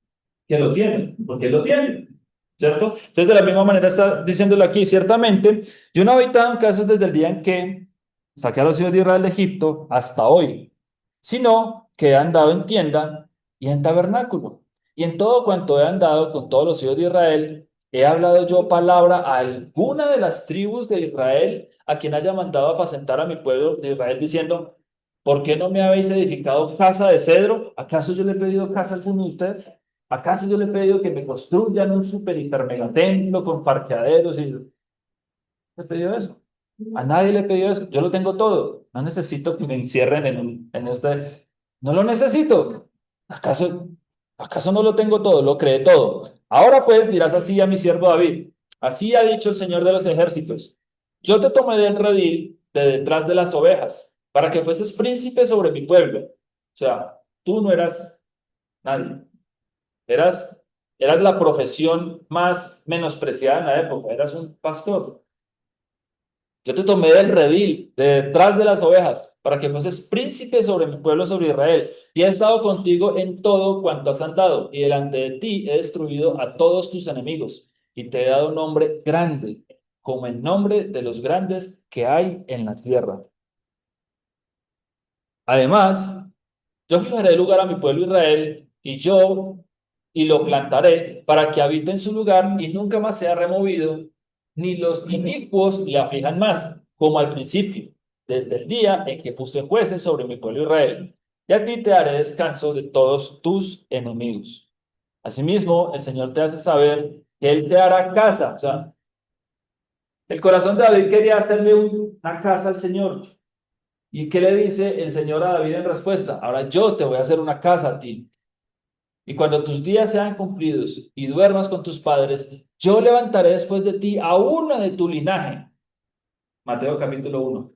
que lo tiene, porque él lo tiene, ¿cierto? Entonces, de la misma manera está diciéndolo aquí, ciertamente, yo no he habitado en casas desde el día en que saqué a los hijos de Israel de Egipto hasta hoy, sino que he andado en tienda y en tabernáculo, y en todo cuanto he andado con todos los hijos de Israel, he hablado yo palabra a alguna de las tribus de Israel, a quien haya mandado a apacentar a mi pueblo de Israel, diciendo, ¿por qué no me habéis edificado casa de cedro? ¿Acaso yo le he pedido casa a alguno de ustedes? ¿Acaso yo le he pedido que me construyan un super hiper mega templo con parqueaderos y le he pedido eso? A nadie le he pedido eso. Yo lo tengo todo. No necesito que me encierren en este. No lo necesito. ¿Acaso, acaso no lo tengo todo? Lo creé todo. Ahora pues dirás así a mi siervo David. Así ha dicho el Señor de los ejércitos. Yo te tomé del redil de detrás de las ovejas para que fueses príncipe sobre mi pueblo. O sea, tú no eras nadie. Eras, eras la profesión más menospreciada en la época, eras un pastor. Yo te tomé del redil, de detrás de las ovejas, para que fueses príncipe sobre mi pueblo, sobre Israel. Y he estado contigo en todo cuanto has andado, y delante de ti he destruido a todos tus enemigos, y te he dado un nombre grande, como el nombre de los grandes que hay en la tierra. Además, yo fijaré lugar a mi pueblo Israel y lo plantaré para que habite en su lugar y nunca más sea removido, ni los inicuos le aflijan más, como al principio, desde el día en que puse jueces sobre mi pueblo Israel. Y a ti te daré descanso de todos tus enemigos. Asimismo, el Señor te hace saber que Él te hará casa. O sea, el corazón de David quería hacerle una casa al Señor. ¿Y qué le dice el Señor a David en respuesta? Ahora yo te voy a hacer una casa a ti. Y cuando tus días sean cumplidos y duermas con tus padres, yo levantaré después de ti a uno de tu linaje. Mateo capítulo 1.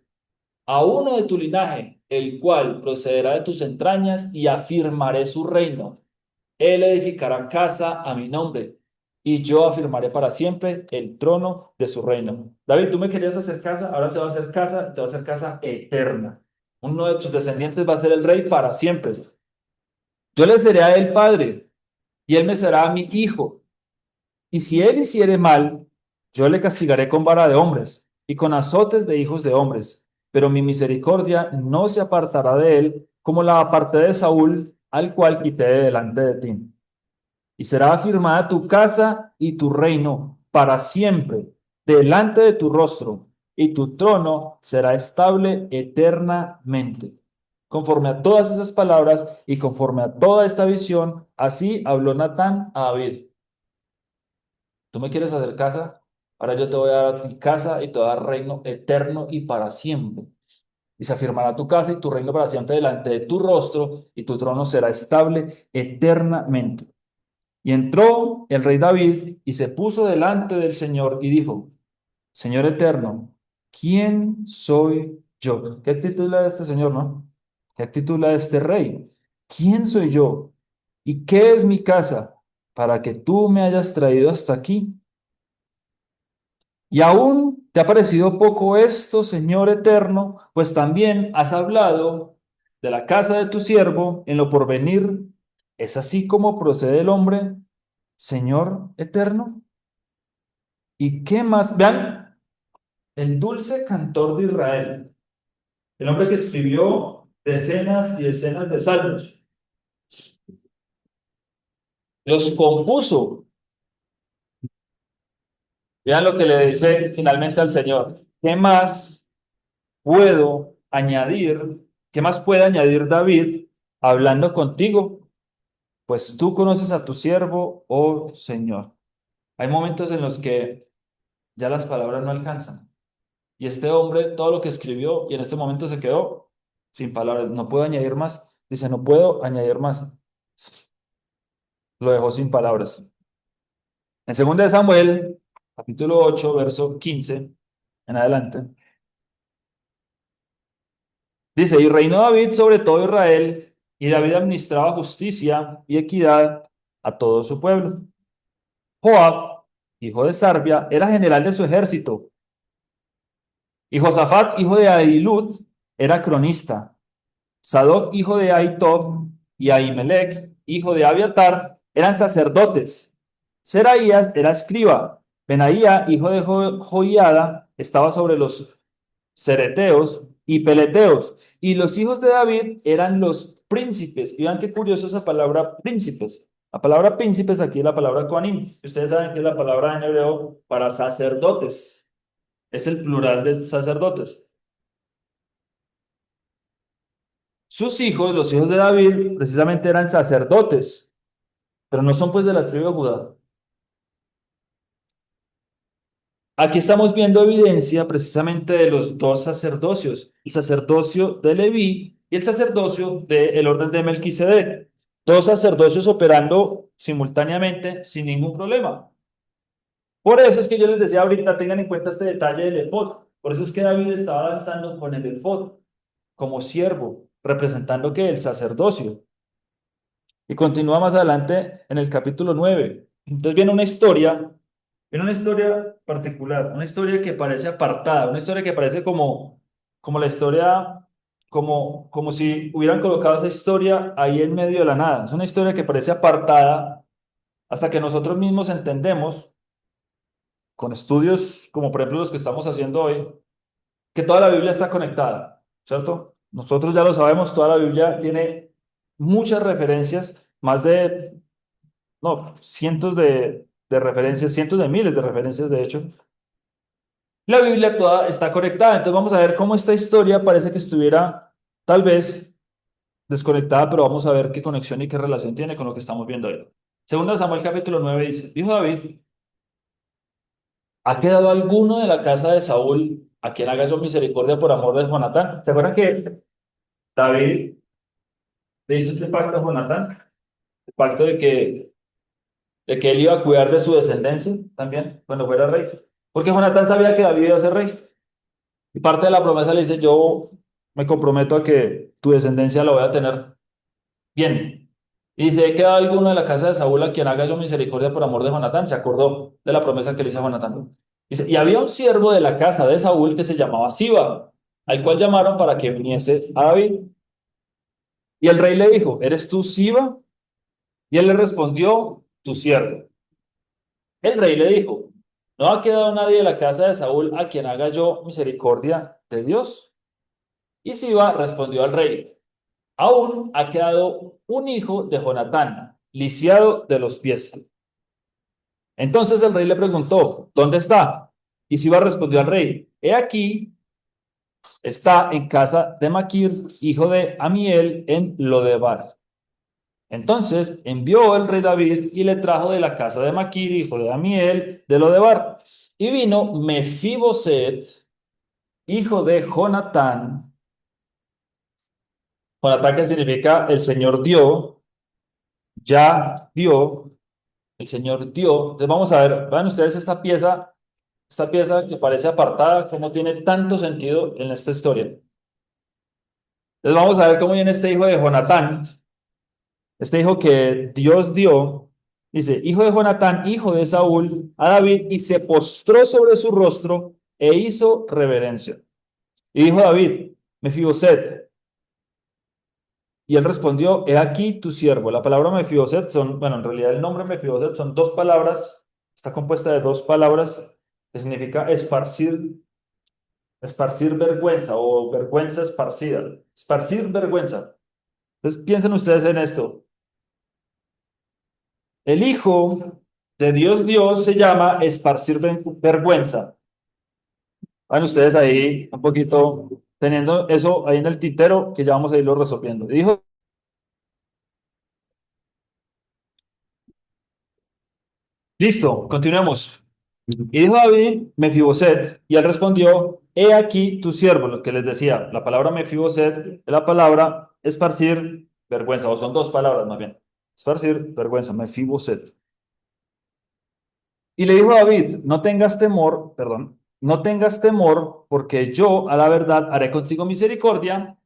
A uno de tu linaje, el cual procederá de tus entrañas y afirmaré su reino. Él edificará casa a mi nombre y yo afirmaré para siempre el trono de su reino. David, tú me querías hacer casa, ahora te va a hacer casa, te va a hacer casa eterna. Uno de tus descendientes va a ser el rey para siempre. Yo le seré a él padre y él me será a mi hijo. Y si él hiciere mal, yo le castigaré con vara de hombres y con azotes de hijos de hombres. Pero mi misericordia no se apartará de él como la aparté de Saúl, al cual quité de delante de ti. Y será afirmada tu casa y tu reino para siempre delante de tu rostro, y tu trono será estable eternamente. Conforme a todas esas palabras y conforme a toda esta visión, así habló Natán a David. ¿Tú me quieres hacer casa? Ahora yo te voy a dar mi casa y te voy a dar reino eterno y para siempre. Y se afirmará tu casa y tu reino para siempre delante de tu rostro, y tu trono será estable eternamente. Y entró el rey David y se puso delante del Señor y dijo, Señor eterno, ¿quién soy yo? ¿Qué actitud la de este señor, no? ¿Qué actitud la de este rey? ¿Quién soy yo? ¿Y qué es mi casa para que tú me hayas traído hasta aquí? Y aún te ha parecido poco esto, Señor eterno, pues también has hablado de la casa de tu siervo en lo porvenir. ¿Es así como procede el hombre, Señor eterno? ¿Y qué más? Vean, el dulce cantor de Israel, el hombre que escribió decenas y decenas de salmos, los compuso. Vean lo que le dice finalmente al Señor. ¿Qué más puedo añadir? ¿Qué más puede añadir David hablando contigo, pues tú conoces a tu siervo, oh Señor. Hay momentos en los que ya las palabras no alcanzan. Y este hombre, todo lo que escribió, y en este momento se quedó sin palabras. No puedo añadir más. Dice, no puedo añadir más. Lo dejó sin palabras. En 2 de Samuel, capítulo 8 verso 15 en adelante, dice, y reinó David sobre todo Israel, y David administraba justicia y equidad a todo su pueblo. Joab, hijo de Sarbia, era general de su ejército, y Josafat, hijo de Ahilud, era cronista. Sadoc, hijo de Ahitob, y Ahimelech, hijo de Abiatar, eran sacerdotes. Seraías era escriba. Benaía, hijo de Joiada, estaba sobre los cereteos y peleteos. Y los hijos de David eran los príncipes. Y vean qué curioso esa palabra príncipes. La palabra príncipes aquí es la palabra koanim. Ustedes saben que es la palabra en hebreo para sacerdotes. Es el plural de sacerdotes. Sus hijos, los hijos de David, precisamente eran sacerdotes, pero no son pues de la tribu de Judá. Aquí estamos viendo evidencia precisamente de los dos sacerdocios, el sacerdocio de Leví y el sacerdocio del orden de Melquisedec. Dos sacerdocios operando simultáneamente sin ningún problema. Por eso es que yo les decía ahorita, tengan en cuenta este detalle del efod. Por eso es que David estaba danzando con el efod como siervo, representando que el sacerdocio. Y continúa más adelante en el capítulo 9. Entonces viene una historia particular, una historia que parece apartada, una historia que parece como la historia, como si hubieran colocado esa historia ahí en medio de la nada. Es una historia que parece apartada hasta que nosotros mismos entendemos, con estudios como por ejemplo los que estamos haciendo hoy, que toda la Biblia está conectada, ¿cierto? Nosotros ya lo sabemos, toda la Biblia tiene muchas referencias, más de no, cientos de referencias, cientos de miles de referencias, de hecho. La Biblia toda está conectada, entonces vamos a ver cómo esta historia parece que estuviera tal vez desconectada, pero vamos a ver qué conexión y qué relación tiene con lo que estamos viendo hoy. Segunda Samuel capítulo 9 dice, dijo David, ¿ha quedado alguno de la casa de Saúl a quien haga yo misericordia por amor de Jonatán? ¿Se acuerdan que David le hizo este pacto a Jonatán? El pacto de que él iba a cuidar de su descendencia también cuando fuera rey. Porque Jonatán sabía que David iba a ser rey. Y parte de la promesa le dice, yo me comprometo a que tu descendencia la voy a tener bien. Y dice, ¿he quedado alguno de la casa de Saúl a quien haga yo misericordia por amor de Jonatán? Se acordó de la promesa que le hizo a Jonatán. Dice, y había un siervo de la casa de Saúl que se llamaba Siba, al cual llamaron para que viniese a David. Y el rey le dijo, ¿eres tú Siba? Y él le respondió, tu siervo. El rey le dijo, ¿no ha quedado nadie de la casa de Saúl a quien haga yo misericordia de Dios? Y Siba respondió al rey, aún ha quedado un hijo de Jonatán, lisiado de los pies. Entonces el rey le preguntó, ¿dónde está? Y Siba respondió al rey, he aquí, está en casa de Maquir, hijo de Amiel, en Lodebar. Entonces envió el rey David y le trajo de la casa de Maquir, hijo de Amiel, de Lodebar. Y vino Mefiboset, hijo de Jonatán. Jonatán que significa el Señor dio, ya dio, el Señor dio. Entonces vamos a ver, vean ustedes esta pieza que parece apartada, cómo tiene tanto sentido en esta historia. Entonces vamos a ver cómo viene este hijo de Jonatán, este hijo que Dios dio. Dice, hijo de Jonatán, hijo de Saúl, a David, y se postró sobre su rostro e hizo reverencia. Y dijo David, Mefiboset. Y él respondió, he aquí tu siervo. La palabra Mefiboset son, bueno, en realidad el nombre Mefiboset son dos palabras, está compuesta de dos palabras que significa esparcir vergüenza o vergüenza esparcida. Esparcir vergüenza. Entonces piensen ustedes en esto. El hijo de Dios se llama esparcir vergüenza. Van ustedes ahí un poquito teniendo eso ahí en el tintero que ya vamos a irlo resolviendo. Dijo Listo, continuemos. Y dijo David, Mefiboset, y él respondió, he aquí tu siervo, lo que les decía, la palabra Mefiboset es la palabra esparcir vergüenza, o son dos palabras más bien, esparcir vergüenza, Mefiboset. Y le dijo a David, no tengas temor, perdón, no tengas temor, porque yo a la verdad haré contigo misericordia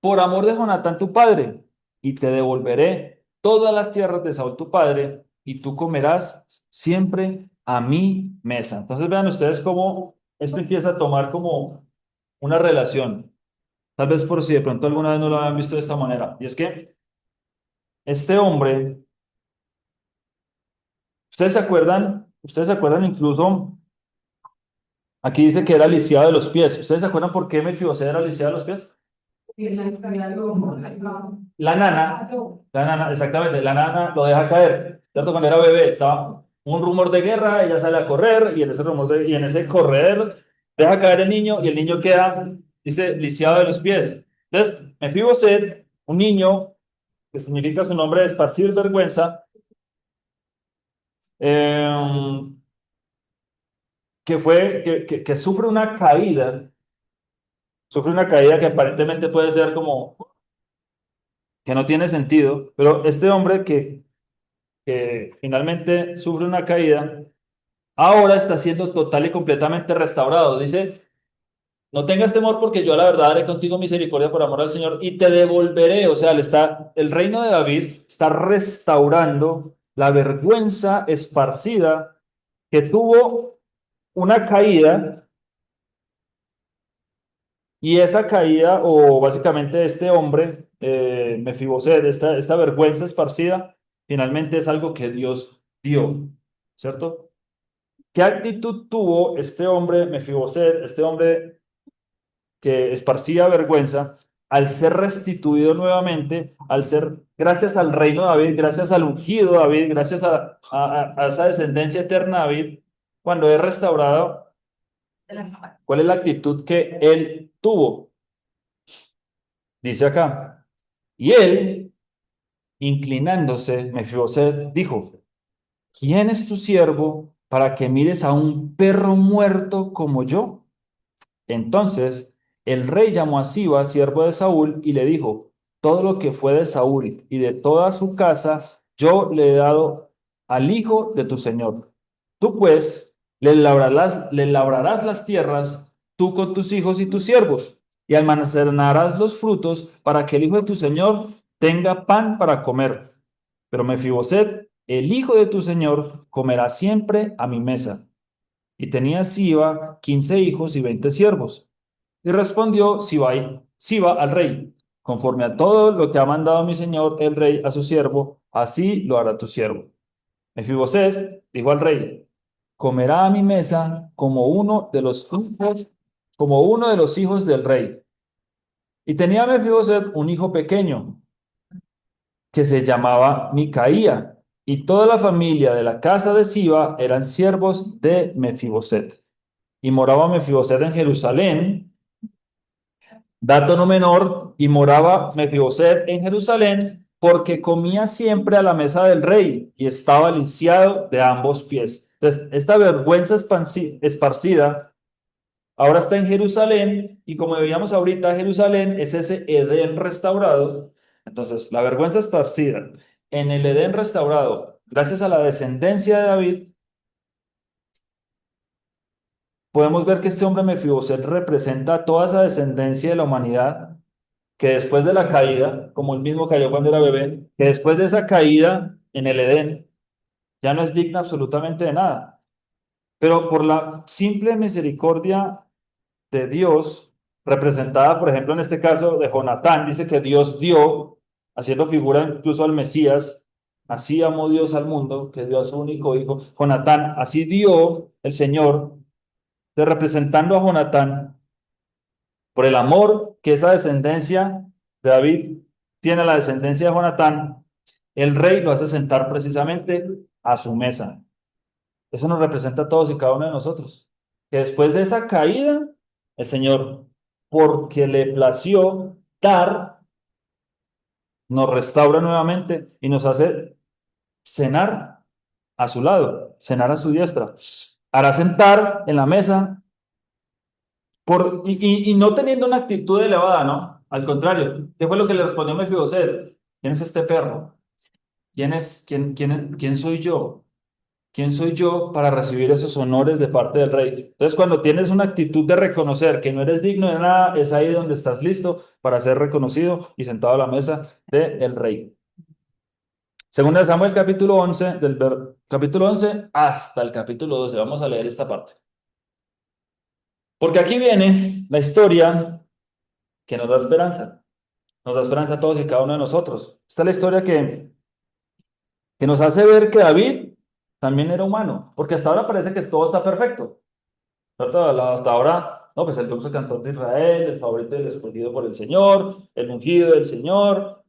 por amor de Jonatán tu padre, y te devolveré todas las tierras de Saúl tu padre, y tú comerás siempre a mi mesa. Entonces vean ustedes cómo esto empieza a tomar como una relación. Tal vez por si de pronto alguna vez no lo habían visto de esta manera. Y es que este hombre, ustedes se acuerdan incluso, aquí dice que era lisiado de los pies. ¿Ustedes se acuerdan por qué Mefiboset era lisiado de los pies? La nana, la nana, exactamente, la nana lo deja caer, ¿cierto? Cuando era bebé, estaba un rumor de guerra, ella sale a correr y en ese y en ese correr deja caer el niño y el niño queda, dice, lisiado de los pies. Entonces, Mefiboset, un niño, que significa su nombre esparcir vergüenza, eh, que sufre una caída que aparentemente puede ser como que no tiene sentido, pero este hombre que finalmente sufre una caída, ahora está siendo total y completamente restaurado. Dice, no tengas temor porque yo la verdad haré contigo misericordia por amor al Señor y te devolveré. O sea, el reino de David está restaurando la vergüenza esparcida que tuvo una caída, y esa caída, o básicamente este hombre, Mefiboset, esta vergüenza esparcida, finalmente es algo que Dios dio, ¿cierto? ¿Qué actitud tuvo este hombre, Mefiboset, este hombre que esparcía vergüenza, al ser restituido nuevamente, al ser, gracias al reino de David, gracias al ungido David, gracias a esa descendencia eterna de David, cuando es restaurado? ¿Cuál es la actitud que él tuvo? Dice acá, y él, inclinándose, Mefiboset dijo, ¿quién es tu siervo para que mires a un perro muerto como yo? Entonces el rey llamó a Siba, siervo de Saúl, y le dijo, todo lo que fue de Saúl y de toda su casa, yo le he dado al hijo de tu señor. Tú pues le labrarás las tierras, tú con tus hijos y tus siervos, y almacenarás los frutos para que el hijo de tu señor tenga pan para comer. Pero Mefiboset, el hijo de tu señor, comerá siempre a mi mesa. Y tenía Siba 15 hijos y 20 siervos. Y respondió Siba al rey, conforme a todo lo que ha mandado mi señor el rey a su siervo, así lo hará tu siervo. Mefiboset dijo al rey, comerá a mi mesa como uno de los hijos del rey. Y tenía Mefiboset un hijo pequeño que se llamaba Micaía, y toda la familia de la casa de Siba eran siervos de Mefiboset. Y moraba Mefiboset en Jerusalén. Dato no menor, y moraba Mefiboset en Jerusalén porque comía siempre a la mesa del rey y estaba lisiado de ambos pies. Entonces, esta vergüenza esparcida ahora está en Jerusalén, y como veíamos ahorita, Jerusalén es ese Edén restaurado. Entonces, la vergüenza esparcida en el Edén restaurado, gracias a la descendencia de David, podemos ver que este hombre Mefiboset representa toda esa descendencia de la humanidad que después de la caída, como él mismo cayó cuando era bebé, que después de esa caída en el Edén, ya no es digna absolutamente de nada. Pero por la simple misericordia de Dios, representada, por ejemplo, en este caso de Jonatán, dice que Dios dio, haciendo figura incluso al Mesías, así amó Dios al mundo, que dio a su único hijo. Jonatán, así dio el Señor, de representando a Jonatán, por el amor que esa descendencia de David tiene a la descendencia de Jonatán, el rey lo hace sentar precisamente a su mesa. Eso nos representa a todos y cada uno de nosotros. Que después de esa caída, el Señor, porque le plació dar, nos restaura nuevamente y nos hace cenar a su lado, cenar a su diestra. Hará sentar en la mesa y no teniendo una actitud elevada, ¿no? Al contrario, ¿qué fue lo que le respondió Mefiboset? ¿Quién es este perro? ¿Quién soy yo? ¿Quién soy yo para recibir esos honores de parte del rey? Entonces, cuando tienes una actitud de reconocer que no eres digno de nada, es ahí donde estás listo para ser reconocido y sentado a la mesa del rey. Segunda de Samuel, capítulo 11, capítulo 11 hasta el capítulo 12. Vamos a leer esta parte. Porque aquí viene la historia que nos da esperanza. Nos da esperanza a todos y cada uno de nosotros. Esta es la historia que nos hace ver que David también era humano, porque hasta ahora parece que todo está perfecto, ¿cierto? Hasta ahora, no, pues el dulce cantor de Israel, el favorito del escogido por el Señor, el ungido del Señor,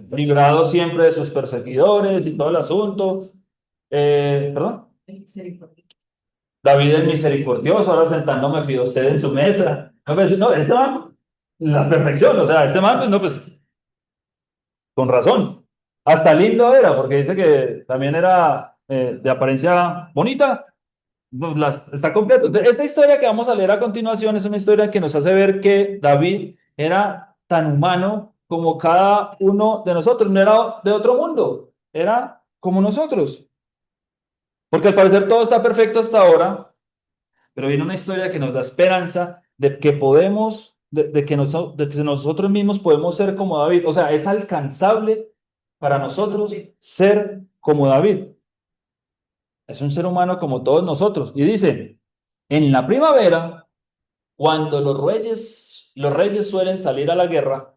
librado siempre de sus perseguidores y todo el asunto. ¿Perdón? David el misericordioso, ahora sentando a Mefiboset en su mesa. No, pues, no, este man, la perfección, o sea, este man, pues, no, pues, con razón. Hasta lindo era, porque dice que también era de apariencia bonita. No, está completo. Esta historia que vamos a leer a continuación es una historia que nos hace ver que David era tan humano como cada uno de nosotros. No era de otro mundo, era como nosotros. Porque al parecer todo está perfecto hasta ahora, pero viene una historia que nos da esperanza de que podemos, de que nosotros mismos podemos ser como David. O sea, es alcanzable para nosotros ser como David. Es un ser humano como todos nosotros. Y dice, en la primavera, cuando los reyes suelen salir a la guerra,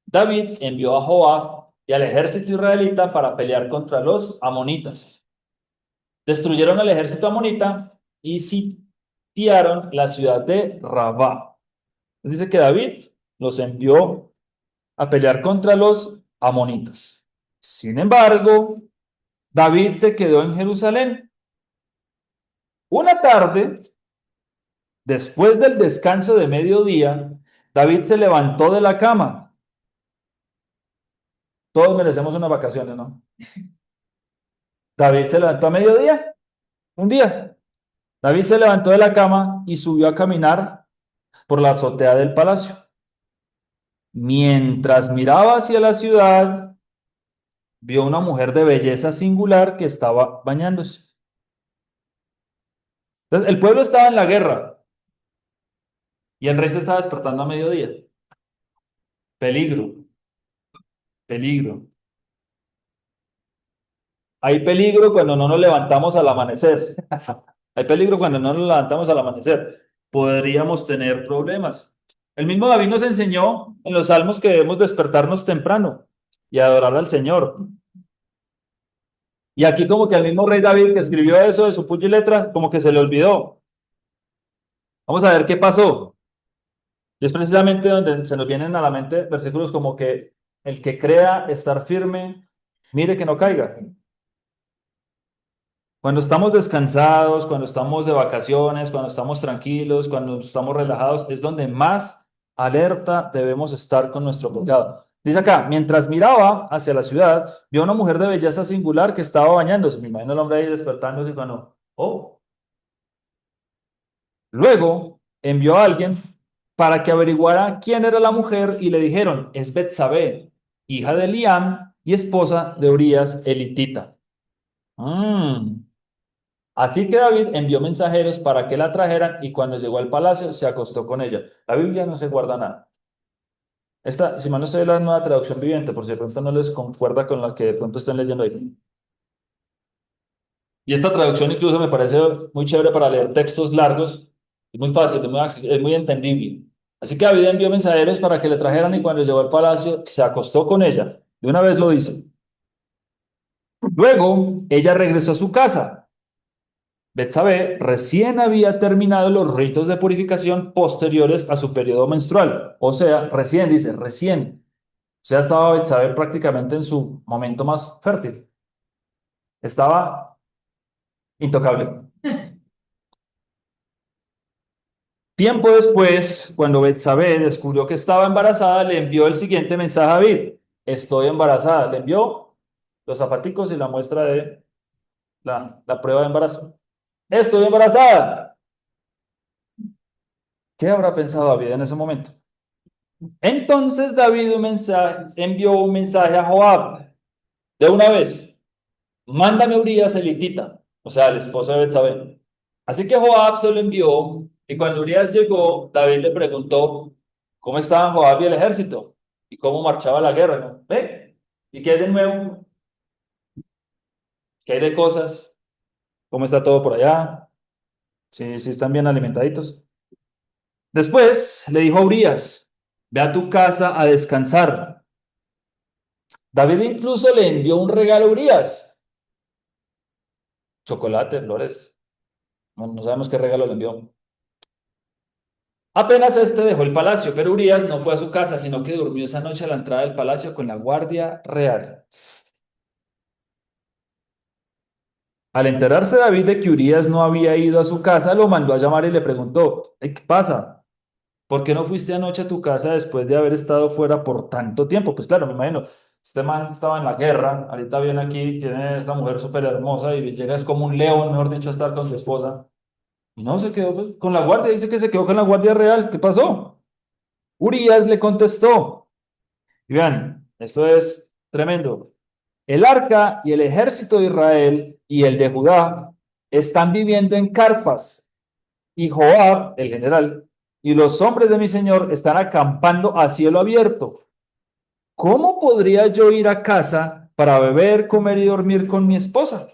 David envió a Joab y al ejército israelita para pelear contra los amonitas. Destruyeron al ejército amonita y sitiaron la ciudad de Rabá. Dice que David los envió a pelear contra los amonitas. Sin embargo, David se quedó en Jerusalén. Una tarde, después del descanso de mediodía, David se levantó de la cama. Todos merecemos unas vacaciones, ¿no? David se levantó a mediodía, un día. David se levantó de la cama y subió a caminar por la azotea del palacio. Mientras miraba hacia la ciudad, vio una mujer de belleza singular que estaba bañándose. Entonces, el pueblo estaba en la guerra y el rey se estaba despertando a mediodía. Peligro, peligro. Hay peligro cuando no nos levantamos al amanecer. Hay peligro cuando no nos levantamos al amanecer. Podríamos tener problemas. El mismo David nos enseñó en los salmos que debemos despertarnos temprano y adorar al Señor. Y aquí como que al mismo rey David que escribió eso de su puño y letra, como que se le olvidó. Vamos a ver qué pasó. Y es precisamente donde se nos vienen a la mente versículos como que el que crea estar firme, mire que no caiga. Cuando estamos descansados, cuando estamos de vacaciones, cuando estamos tranquilos, cuando estamos relajados, es donde más alerta debemos estar con nuestro pecado. Dice acá, mientras miraba hacia la ciudad, vio a una mujer de belleza singular que estaba bañándose. Me imagino el hombre ahí despertándose cuando, oh. Luego envió a alguien para que averiguara quién era la mujer y le dijeron, es Betsabé, hija de Eliam y esposa de Urías elitita. Así que David envió mensajeros para que la trajeran y cuando llegó al palacio se acostó con ella. La Biblia no se guarda nada. Esta, si mal no estoy, es la nueva traducción viviente, por si de pronto no les concuerda con la que de pronto estén leyendo ahí. Y esta traducción incluso me parece muy chévere para leer textos largos. Es muy fácil, es muy entendible. Así que David envió mensajeros para que le trajeran y cuando llegó al palacio se acostó con ella. De una vez lo dice. Luego ella regresó a su casa. Betsabé recién había terminado los ritos de purificación posteriores a su periodo menstrual. O sea, recién, dice, recién. O sea, estaba Betsabé prácticamente en su momento más fértil. Estaba intocable. Tiempo después, cuando Betsabé descubrió que estaba embarazada, le envió el siguiente mensaje a David. Estoy embarazada. Le envió los zapaticos y la muestra de la prueba de embarazo. Estoy embarazada. ¿Qué habrá pensado David en ese momento? Entonces David envió un mensaje a Joab de una vez. Mándame a Urías el hitita, o sea, el esposo de Betsabé. Así que Joab se lo envió y cuando Urías llegó, David le preguntó cómo estaban Joab y el ejército y cómo marchaba la guerra, ¿no? ¿Ve? ¿Y qué hay de nuevo? ¿Qué hay de cosas? ¿Cómo está todo por allá? Sí, están bien alimentaditos. Después le dijo a Urías, ve a tu casa a descansar. David incluso le envió un regalo a Urías, chocolate, flores. No sabemos qué regalo le envió. Apenas este dejó el palacio, pero Urías no fue a su casa, sino que durmió esa noche a la entrada del palacio con la guardia real. Al enterarse David de que Urías no había ido a su casa, lo mandó a llamar y le preguntó, ¿qué pasa? ¿Por qué no fuiste anoche a tu casa después de haber estado fuera por tanto tiempo? Pues claro, me imagino, este man estaba en la guerra, ahorita viene aquí, tiene esta mujer súper hermosa y llega es como un león, mejor dicho, a estar con su esposa. Y no, se quedó pues, con la guardia, dice que se quedó con la guardia real. ¿Qué pasó? Urías le contestó. Y vean, esto es tremendo. El arca y el ejército de Israel y el de Judá están viviendo en carpas y Joab, el general, y los hombres de mi señor están acampando a cielo abierto. ¿Cómo podría yo ir a casa para beber, comer y dormir con mi esposa?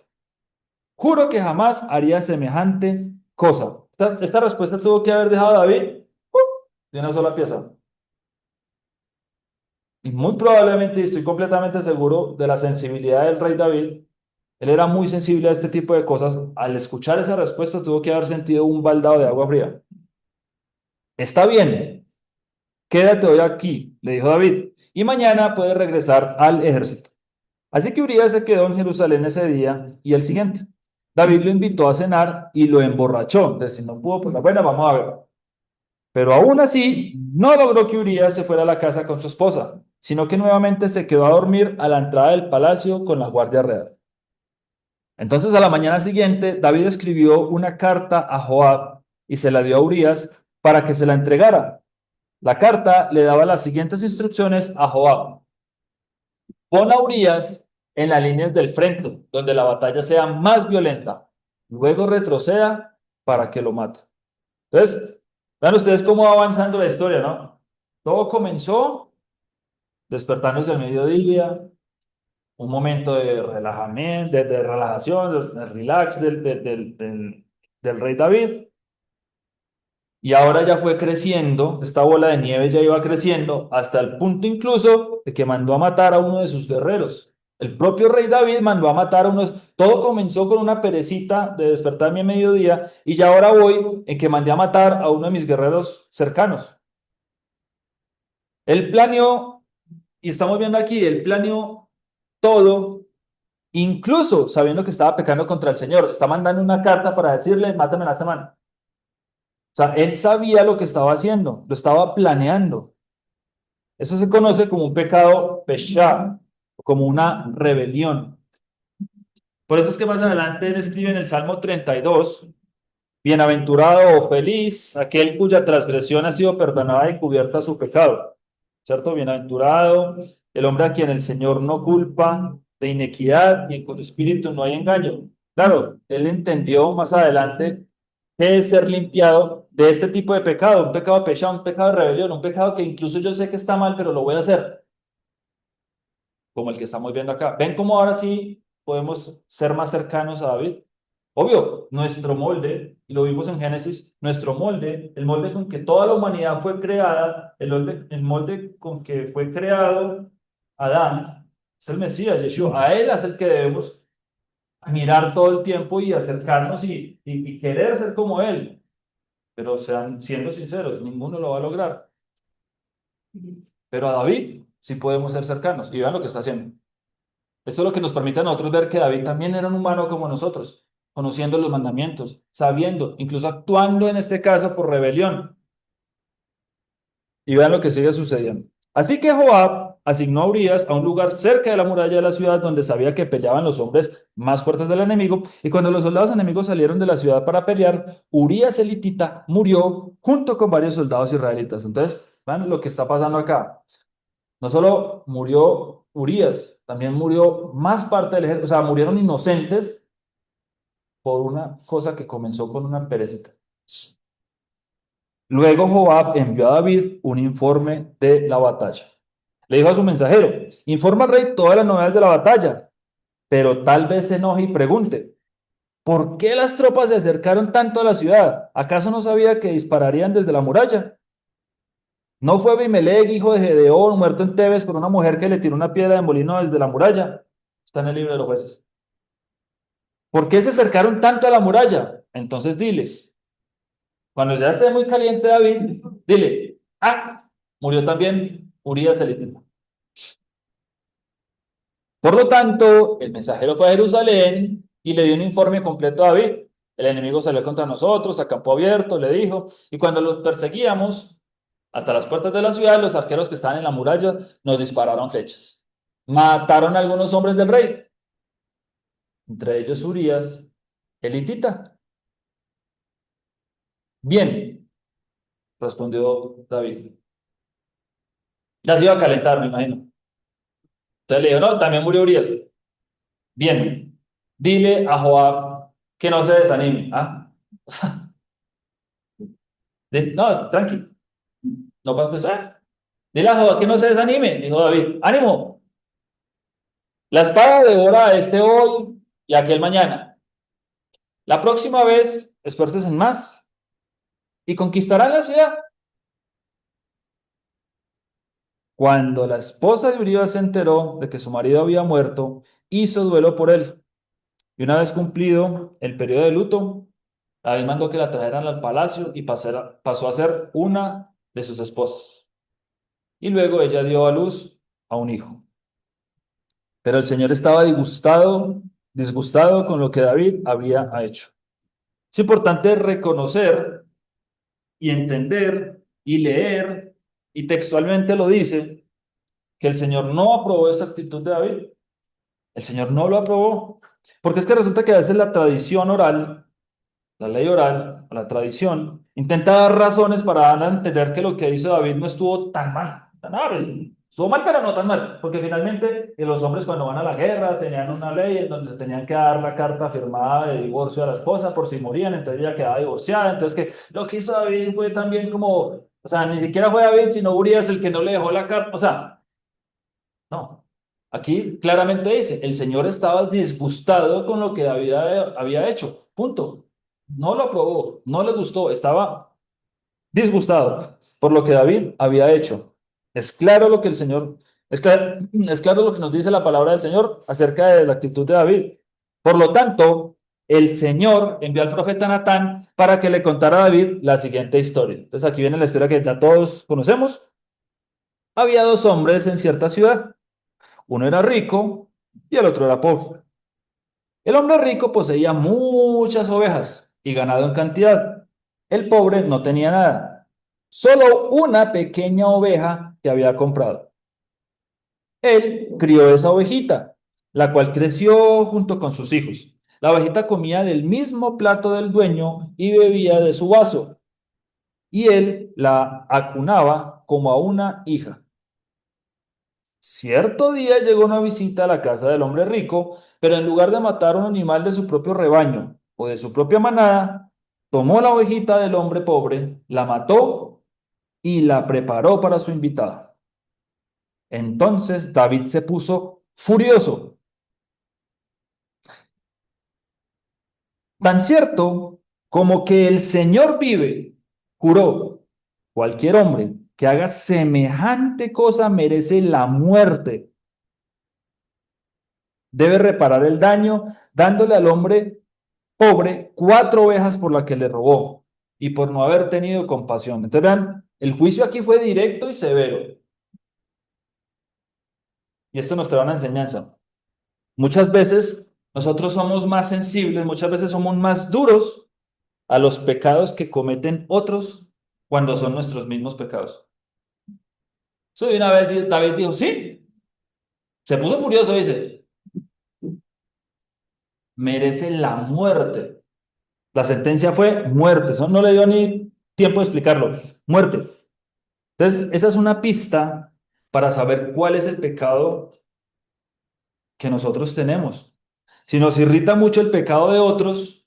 Juro que jamás haría semejante cosa. Esta respuesta tuvo que haber dejado a David de una sola pieza. Y muy probablemente, y estoy completamente seguro de la sensibilidad del rey David, él era muy sensible a este tipo de cosas. Al escuchar esa respuesta tuvo que haber sentido un baldado de agua fría. Está bien, quédate hoy aquí, le dijo David, y mañana puedes regresar al ejército. Así que Urías se quedó en Jerusalén ese día y el siguiente. David lo invitó a cenar y lo emborrachó. Entonces, si no pudo, pues bueno, vamos a ver. Pero aún así, no logró que Urías se fuera a la casa con su esposa, sino que nuevamente se quedó a dormir a la entrada del palacio con la guardia real. Entonces, a la mañana siguiente, David escribió una carta a Joab y se la dio a Urías para que se la entregara. La carta le daba las siguientes instrucciones a Joab. Pon a Urías en las líneas del frente, donde la batalla sea más violenta. Luego retroceda para que lo mate. Entonces, vean ustedes cómo va avanzando la historia, ¿no? Todo comenzó despertándose al mediodía, un momento de relajamiento, de relajación, de relax del rey David. Y ahora ya fue creciendo, esta bola de nieve ya iba creciendo hasta el punto incluso de que mandó a matar a uno de sus guerreros. El propio rey David mandó a matar a unos. Todo comenzó con una perecita de despertarme a mediodía y ya ahora voy en que mandé a matar a uno de mis guerreros cercanos. Él planeó, y estamos viendo aquí, él planeó todo, incluso sabiendo que estaba pecando contra el Señor. Está mandando una carta para decirle, mátame la semana. O sea, él sabía lo que estaba haciendo, lo estaba planeando. Eso se conoce como un pecado pesha, como una rebelión. Por eso es que más adelante él escribe en el Salmo 32, bienaventurado o feliz aquel cuya transgresión ha sido perdonada y cubierta su pecado. ¿Cierto? Bienaventurado el hombre a quien el Señor no culpa de iniquidad y en cuyo espíritu no hay engaño. Claro, él entendió más adelante qué es ser limpiado de este tipo de pecado, un pecado pesado, un pecado de rebelión, un pecado que incluso yo sé que está mal, pero lo voy a hacer, como el que estamos viendo acá. ¿Ven cómo ahora sí podemos ser más cercanos a David? Obvio, nuestro molde, y lo vimos en Génesis, nuestro molde, el molde con que toda la humanidad fue creada, el molde con que fue creado Adán, es el Mesías, Yeshua. A él es el que debemos mirar todo el tiempo y acercarnos y querer ser como él. Pero sean, siendo sinceros, ninguno lo va a lograr. Pero a David sí podemos ser cercanos. Y vean lo que está haciendo. Esto es lo que nos permite a nosotros ver que David también era un humano como nosotros, conociendo los mandamientos, sabiendo, incluso actuando en este caso por rebelión. Y vean lo que sigue sucediendo. Así que Joab asignó a Urías a un lugar cerca de la muralla de la ciudad donde sabía que peleaban los hombres más fuertes del enemigo. Y cuando los soldados enemigos salieron de la ciudad para pelear, Urías el hitita murió junto con varios soldados israelitas. Entonces, vean lo que está pasando acá. No solo murió Urías, también murió más parte del ejército, o sea, murieron inocentes por una cosa que comenzó con una perecita. Luego Joab envió a David un informe de la batalla. Le dijo a su mensajero, informa al rey todas las novedades de la batalla, pero tal vez se enoje y pregunte, ¿por qué las tropas se acercaron tanto a la ciudad? ¿Acaso no sabía que dispararían desde la muralla? ¿No fue Abimelech, hijo de Gedeón, muerto en Tebes por una mujer que le tiró una piedra de molino desde la muralla? Está en el libro de los jueces. ¿Por qué se acercaron tanto a la muralla? Entonces diles, cuando ya esté muy caliente David, dile, murió también Urías el hitita. Por lo tanto, el mensajero fue a Jerusalén y le dio un informe completo a David. El enemigo salió contra nosotros a campo abierto, le dijo, y cuando los perseguíamos hasta las puertas de la ciudad, los arqueros que estaban en la muralla nos dispararon flechas. Mataron a algunos hombres del rey, entre ellos Urías, el hitita. Bien, respondió David. Ya se iba a calentar, me imagino. Entonces le dijo, no, también murió Urías. Bien, dile a Joab que no se desanime. No, tranqui, no pasa pues, dile a Joab que no se desanime, dijo David. Ánimo, la espada devora a este hoy y a aquel mañana. La próxima vez, esfuerces en más y conquistarán la ciudad. Cuando la esposa de Urías se enteró de que su marido había muerto, hizo duelo por él. Y una vez cumplido el periodo de luto, David mandó que la trajeran al palacio y pasó a ser una de sus esposas. Y luego ella dio a luz a un hijo. Pero el Señor estaba disgustado con lo que David había hecho. Es importante reconocer y entender y leer, y textualmente lo dice, que el Señor no aprobó esa actitud de David. El Señor no lo aprobó. Porque es que resulta que a veces la tradición oral, la ley oral, la tradición, intenta dar razones para dar a entender que lo que hizo David no estuvo tan mal. Pues, estuvo mal, pero no tan mal. Porque finalmente los hombres cuando van a la guerra tenían una ley en donde tenían que dar la carta firmada de divorcio a la esposa por si morían, entonces ella quedaba divorciada. Entonces que lo que hizo David fue también como, o sea, ni siquiera fue David, sino Urias el que no le dejó la carta. O sea, no. Aquí claramente dice, el Señor estaba disgustado con lo que David había hecho. Punto. No lo aprobó, no le gustó, estaba disgustado por lo que David había hecho. Es claro lo que el Señor, es claro lo que nos dice la palabra del Señor acerca de la actitud de David. Por lo tanto, el Señor envió al profeta Natán para que le contara a David la siguiente historia. Entonces aquí viene la historia que ya todos conocemos. Había dos hombres en cierta ciudad. Uno era rico y el otro era pobre. El hombre rico poseía muchas ovejas y ganado en cantidad. El pobre no tenía nada, solo una pequeña oveja que había comprado. Él crió esa ovejita, la cual creció junto con sus hijos. La ovejita comía del mismo plato del dueño y bebía de su vaso, y él la acunaba como a una hija. Cierto día llegó una visita a la casa del hombre rico, pero en lugar de matar un animal de su propio rebaño o de su propia manada, tomó la ovejita del hombre pobre, la mató y la preparó para su invitado. Entonces David se puso furioso. Tan cierto como que el Señor vive, juró, cualquier hombre que haga semejante cosa merece la muerte. Debe reparar el daño dándole al hombre pobre 4 ovejas por la que le robó y por no haber tenido compasión. Entonces vean, el juicio aquí fue directo y severo. Y esto nos trae una enseñanza. Muchas veces nosotros somos más sensibles, muchas veces somos más duros a los pecados que cometen otros cuando son nuestros mismos pecados. So, de una vez David dijo, sí, se puso furioso, dice, merece la muerte. La sentencia fue muerte, eso no le dio ni tiempo de explicarlo, muerte. Entonces, esa es una pista para saber cuál es el pecado que nosotros tenemos. Si nos irrita mucho el pecado de otros,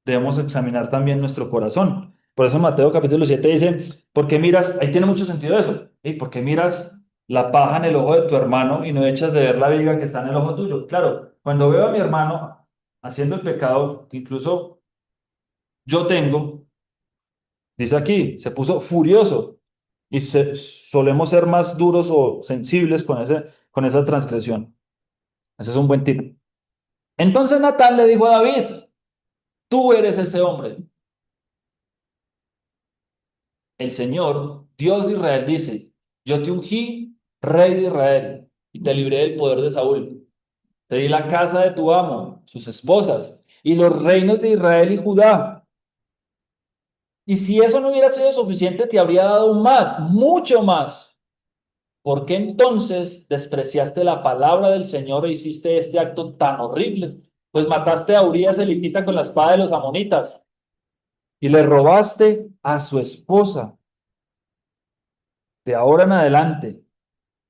debemos examinar también nuestro corazón. Por eso Mateo capítulo 7 dice, ¿por qué miras? Ahí tiene mucho sentido eso. ¿Sí? ¿Por qué miras la paja en el ojo de tu hermano y no echas de ver la viga que está en el ojo tuyo? Claro, cuando veo a mi hermano haciendo el pecado, que incluso yo tengo, dice aquí, se puso furioso y solemos ser más duros o sensibles con esa transgresión. Ese es un buen tip. Entonces Natán le dijo a David, tú eres ese hombre. El Señor, Dios de Israel, dice, yo te ungí rey de Israel y te libré del poder de Saúl. Te di la casa de tu amo, sus esposas y los reinos de Israel y Judá. Y si eso no hubiera sido suficiente, te habría dado más, mucho más. ¿Por qué entonces despreciaste la palabra del Señor e hiciste este acto tan horrible? Pues mataste a Urías elitita con la espada de los amonitas y le robaste a su esposa. De ahora en adelante,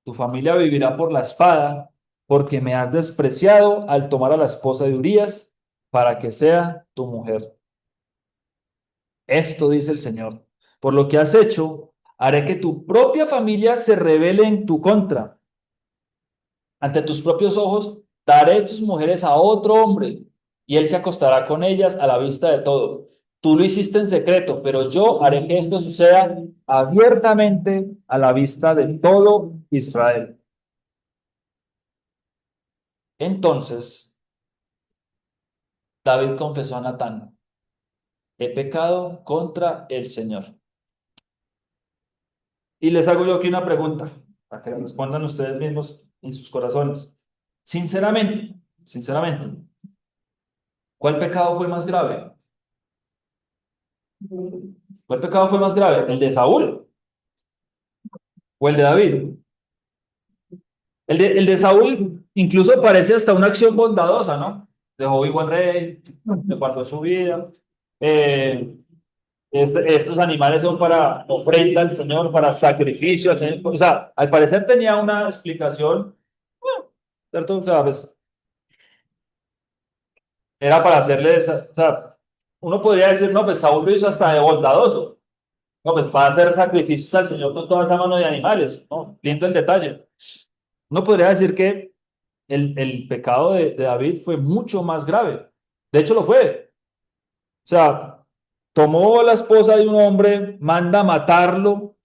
tu familia vivirá por la espada, porque me has despreciado al tomar a la esposa de Urías para que sea tu mujer. Esto dice el Señor. Por lo que has hecho, haré que tu propia familia se rebele en tu contra. Ante tus propios ojos, daré tus mujeres a otro hombre, y él se acostará con ellas a la vista de todo. Tú lo hiciste en secreto, pero yo haré que esto suceda abiertamente a la vista de todo Israel. Entonces, David confesó a Natán, he pecado contra el Señor. Y les hago yo aquí una pregunta, para que respondan ustedes mismos en sus corazones. Sinceramente, sinceramente, ¿cuál pecado fue más grave? ¿Cuál pecado fue más grave? ¿El de Saúl o el de David? El de Saúl incluso parece hasta una acción bondadosa, ¿no? Dejó vivo al rey, le guardó su vida. Eh, estos animales son para ofrenda al Señor, para sacrificio al Señor. O sea, al parecer tenía una explicación, ¿cierto? O sea, pues, era para hacerle o sea, uno podría decir, no, pues Saúl lo hizo hasta de bondadoso. No, pues para hacer sacrificios al Señor con toda esa mano de animales, ¿no? Lindo el detalle. Uno podría decir que el pecado de David fue mucho más grave. De hecho, lo fue. O sea, tomó la esposa de un hombre, manda a matarlo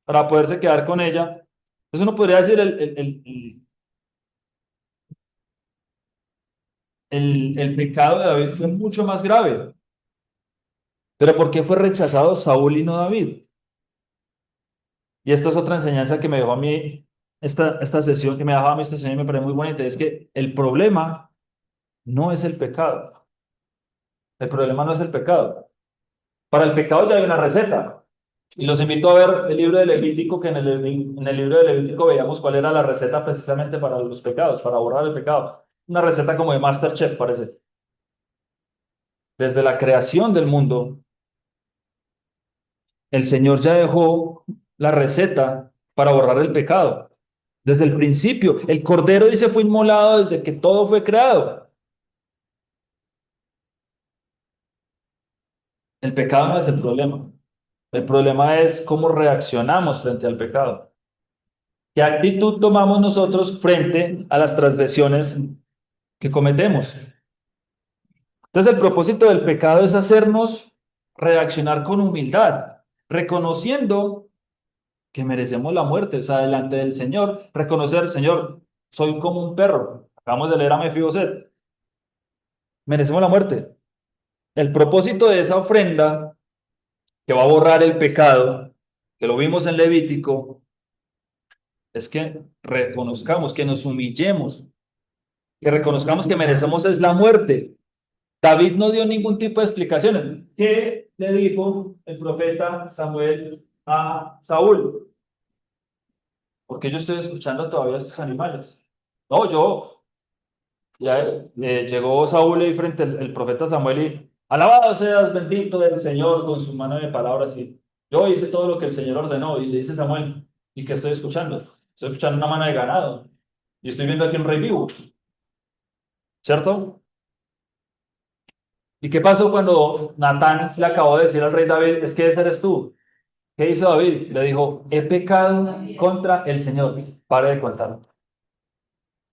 para poderse quedar con ella. Eso uno podría decir el pecado de David fue mucho más grave. Pero ¿por qué fue rechazado Saúl y no David? Y esta es otra enseñanza que me dejó a mí, esta sesión que me dejaba a mí esta sesión y me parece muy bonita, es que el problema no es el pecado. El problema no es el pecado. Para el pecado ya hay una receta. Y los invito a ver el libro de Levítico, que en el libro de Levítico veíamos cuál era la receta precisamente para los pecados, para borrar el pecado. Una receta como de MasterChef, parece. Desde la creación del mundo, el Señor ya dejó la receta para borrar el pecado. Desde el principio, el Cordero dice fue inmolado desde que todo fue creado. El pecado no es el problema. El problema es cómo reaccionamos frente al pecado. ¿Qué actitud tomamos nosotros frente a las transgresiones que cometemos? Entonces, el propósito del pecado es hacernos reaccionar con humildad, reconociendo que merecemos la muerte, o sea, delante del Señor, reconocer, Señor, soy como un perro. Acabamos de leer a Mefiboset. Merecemos la muerte. El propósito de esa ofrenda que va a borrar el pecado, que lo vimos en Levítico, es que reconozcamos, que nos humillemos, que reconozcamos que merecemos es la muerte. David no dio ningún tipo de explicaciones. ¿Qué le dijo el profeta Samuel a Saúl? ¿Por qué yo estoy escuchando todavía a estos animales? No, ya llegó Saúl ahí frente al profeta Samuel y alabado seas bendito del Señor con su mano de palabras. Y yo hice todo lo que el Señor ordenó. Y le dice Samuel, ¿y qué estoy escuchando? Estoy escuchando una mano de ganado. Y estoy viendo aquí un rey vivo, ¿cierto? ¿Y qué pasó cuando Natán le acabó de decir al rey David, es que ese eres tú? ¿Qué hizo David? Le dijo, he pecado contra el Señor. Pare de contar.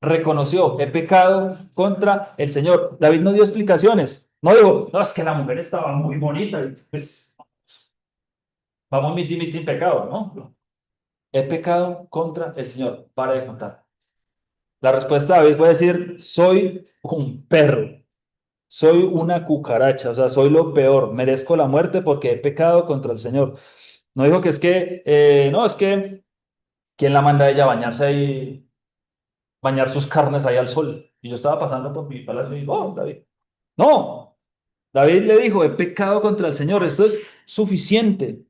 Reconoció, he pecado contra el Señor. David no dio explicaciones. No digo, no, es que la mujer estaba muy bonita. Y pues vamos, miti pecado, ¿no? He pecado contra el Señor. Pare de contar. La respuesta de David fue decir, soy un perro. Soy una cucaracha, o sea, soy lo peor, merezco la muerte porque he pecado contra el Señor. No dijo que es que, no, es que, ¿quién la manda a ella a bañarse ahí, bañar sus carnes ahí al sol? Y yo estaba pasando por mi palacio y digo, oh, David. No, David le dijo, he pecado contra el Señor, esto es suficiente.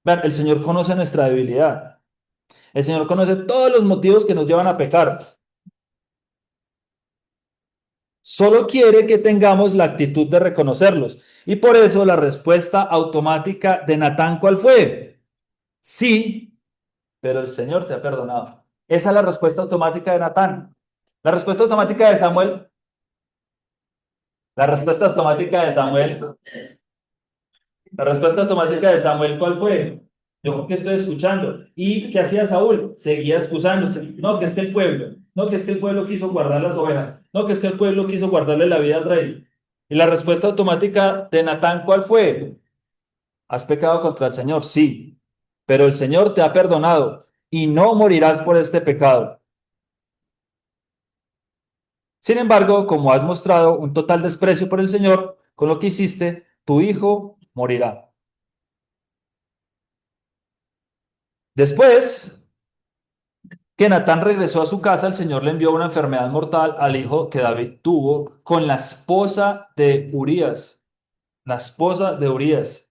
Vean, el Señor conoce nuestra debilidad, el Señor conoce todos los motivos que nos llevan a pecar. Solo quiere que tengamos la actitud de reconocerlos. Y por eso la respuesta automática de Natán, ¿cuál fue? Sí, pero el Señor te ha perdonado. Esa es la respuesta automática de Natán. La respuesta automática de Samuel, la respuesta automática de Samuel, la respuesta automática de Samuel, ¿cuál fue? Yo que estoy escuchando. ¿Y qué hacía Saúl? Seguía excusándose. No, que es que el pueblo, no, que es que el pueblo quiso guardar las ovejas, no, que es que el pueblo quiso guardarle la vida al rey. Y la respuesta automática de Natán, ¿cuál fue? ¿Has pecado contra el Señor? Sí, pero el Señor te ha perdonado y no morirás por este pecado. Sin embargo, como has mostrado un total desprecio por el Señor, con lo que hiciste, tu hijo morirá. Después que Natán regresó a su casa, el Señor le envió una enfermedad mortal al hijo que David tuvo con la esposa de Urías. La esposa de Urías.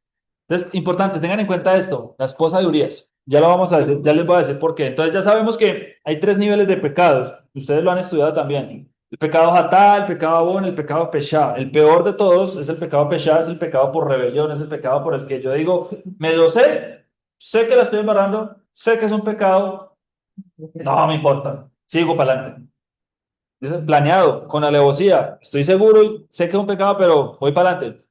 Entonces, importante, tengan en cuenta esto, la esposa de Urías. Ya lo vamos a decir, ya les voy a decir por qué. Entonces, ya sabemos que hay tres niveles de pecados. Ustedes lo han estudiado también. El pecado hatá, el pecado abón, el pecado peshá. El peor de todos es el pecado peshá, es el pecado por rebelión, es el pecado por el que yo digo, me lo sé que la estoy embarrando, sé que es un pecado, no me importa, sigo para adelante. Dice, planeado, con alevosía, estoy seguro, sé que es un pecado, pero voy para adelante.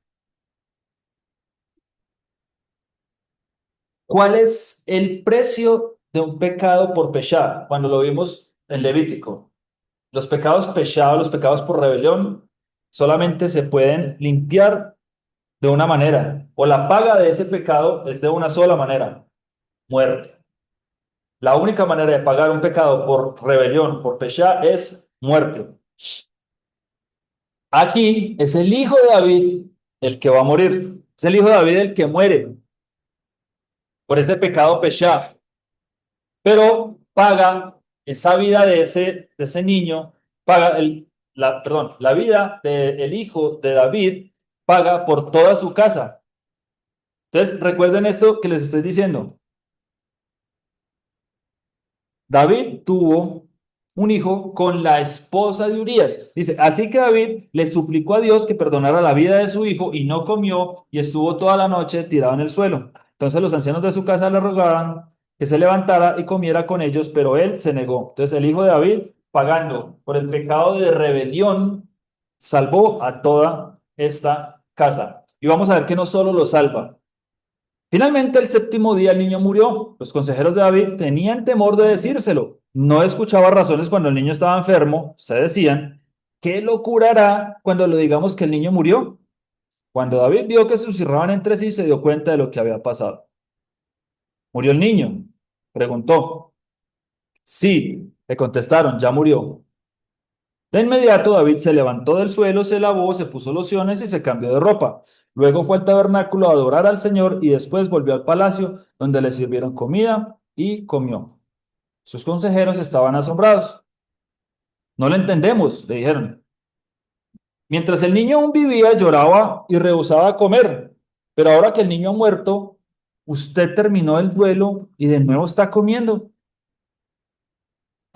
¿Cuál es el precio de un pecado por pechar? Cuando lo vimos en Levítico, los pecados pechados, los pecados por rebelión, solamente se pueden limpiar de una manera, o la paga de ese pecado es de una sola manera, muerte. La única manera de pagar un pecado por rebelión, por pechar, es muerte. Aquí es el hijo de David el que va a morir. Es el hijo de David el que muere por ese pecado pechar. Pero paga esa vida de ese niño, paga perdón, la vida del hijo de David, paga por toda su casa. Entonces, recuerden esto que les estoy diciendo. David tuvo un hijo con la esposa de Urías. Dice, así que David le suplicó a Dios que perdonara la vida de su hijo y no comió y estuvo toda la noche tirado en el suelo. Entonces los ancianos de su casa le rogaban que se levantara y comiera con ellos, pero él se negó. Entonces el hijo de David, pagando por el pecado de rebelión, salvó a toda esta casa. Y vamos a ver que no solo lo salva. Finalmente, el séptimo día el niño murió. Los consejeros de David tenían temor de decírselo. No escuchaba razones cuando el niño estaba enfermo. Se decían, ¿qué lo curará cuando le digamos que el niño murió? Cuando David vio que susurraban entre sí, se dio cuenta de lo que había pasado. ¿Murió el niño? Preguntó. Sí, le contestaron, ya murió. De inmediato David se levantó del suelo, se lavó, se puso lociones y se cambió de ropa. Luego fue al tabernáculo a adorar al Señor y después volvió al palacio donde le sirvieron comida y comió. Sus consejeros estaban asombrados. No lo entendemos, le dijeron. Mientras el niño aún vivía, lloraba y rehusaba comer. Pero ahora que el niño ha muerto, usted terminó el duelo y de nuevo está comiendo.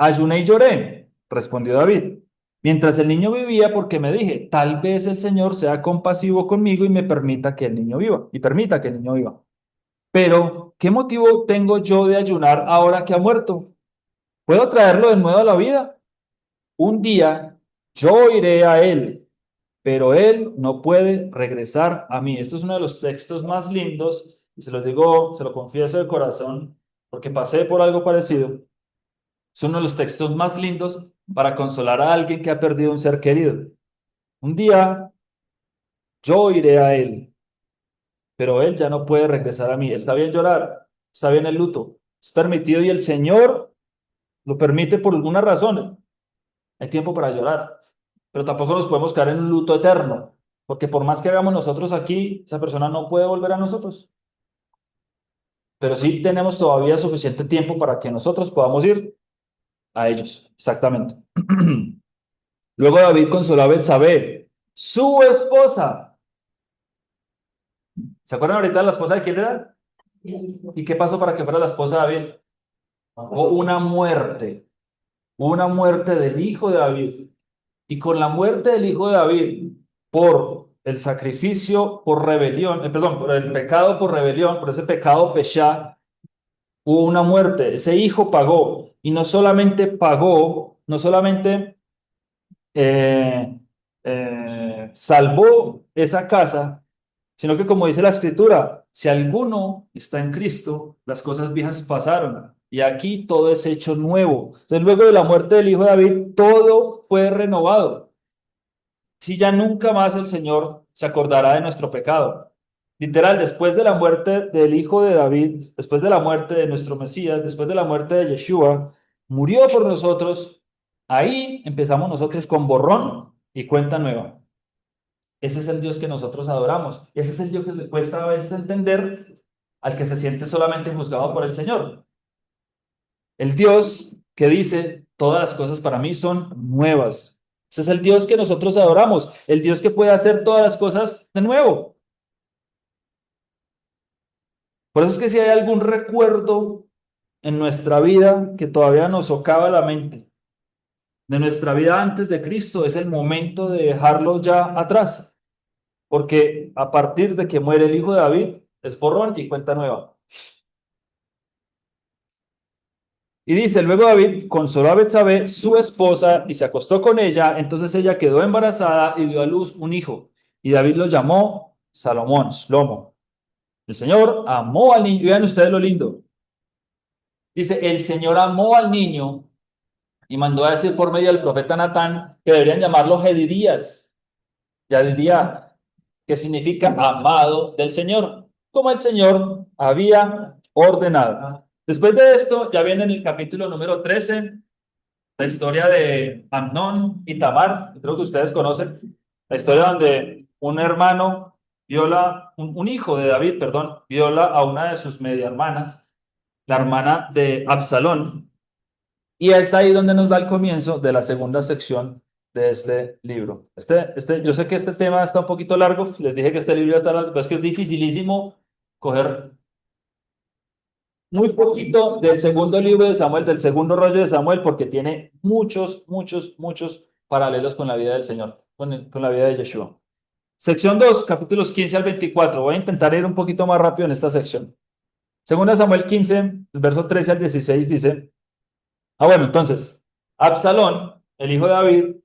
Ayuné y lloré, respondió David, mientras el niño vivía, porque me dije, tal vez el Señor sea compasivo conmigo y me permita que el niño viva, y permita que el niño viva. Pero, ¿qué motivo tengo yo de ayunar ahora que ha muerto? ¿Puedo traerlo de nuevo a la vida? Un día yo iré a él, pero él no puede regresar a mí. Esto es uno de los textos más lindos, y se los digo, se lo confieso de corazón, porque pasé por algo parecido. Es uno de los textos más lindos para consolar a alguien que ha perdido un ser querido. Un día yo iré a él, pero él ya no puede regresar a mí. Está bien llorar, está bien el luto, es permitido y el Señor lo permite por alguna razón. Hay tiempo para llorar, pero tampoco nos podemos quedar en un luto eterno, porque por más que hagamos nosotros aquí, esa persona no puede volver a nosotros. Pero sí tenemos todavía suficiente tiempo para que nosotros podamos ir a ellos. Exactamente. Luego David consoló a Betsabé, su esposa. ¿Se acuerdan ahorita de la esposa de quién era? ¿Y qué pasó para que fuera la esposa de David? Hubo una muerte del hijo de David. Y con la muerte del hijo de David, por el sacrificio por rebelión, perdón, por el pecado por rebelión, por ese pecado peshá, hubo una muerte. Ese hijo pagó. Y no solamente pagó, no solamente eh, salvó esa casa, sino que como dice la escritura, si alguno está en Cristo, las cosas viejas pasaron y aquí todo es hecho nuevo. Entonces luego de la muerte del hijo de David, todo fue renovado. Si ya nunca más el Señor se acordará de nuestro pecado. Literal, después de la muerte del hijo de David, después de la muerte de nuestro Mesías, después de la muerte de Yeshua, murió por nosotros. Ahí empezamos nosotros con borrón y cuenta nueva. Ese es el Dios que nosotros adoramos. Ese es el Dios que le cuesta a veces entender al que se siente solamente juzgado por el Señor. El Dios que dice, todas las cosas para mí son nuevas. Ese es el Dios que nosotros adoramos, el Dios que puede hacer todas las cosas de nuevo. Por eso es que si hay algún recuerdo en nuestra vida que todavía nos socava la mente, de nuestra vida antes de Cristo, es el momento de dejarlo ya atrás. Porque a partir de que muere el hijo de David, es borrón y cuenta nueva. Y dice, luego David consoló a Betsabé, su esposa, y se acostó con ella. Entonces ella quedó embarazada y dio a luz un hijo. Y David lo llamó Salomón, Shlomo. El Señor amó al niño. Vean ustedes lo lindo. Dice, el Señor amó al niño y mandó a decir por medio del profeta Natán que deberían llamarlo Jedidías. Yadidía, que significa amado del Señor, como el Señor había ordenado. Después de esto, ya viene en el capítulo número 13, la historia de Amnón y Tamar, creo que ustedes conocen, la historia donde un hermano viola, un hijo de David, perdón, viola a una de sus media hermanas, la hermana de Absalón, y es ahí donde nos da el comienzo de la segunda sección de este libro. Yo sé que este tema está un poquito largo, les dije que este libro ya está largo, pero es que es dificilísimo coger muy poquito del segundo libro de Samuel, del segundo rollo de Samuel, porque tiene muchos, muchos, muchos paralelos con la vida del Señor, con la vida de Yeshua. Sección 2, capítulos 15 al 24. Voy a intentar ir un poquito más rápido en esta sección. Segunda Samuel 15, el verso 13 al 16 dice, bueno, entonces, Absalón, el hijo de David,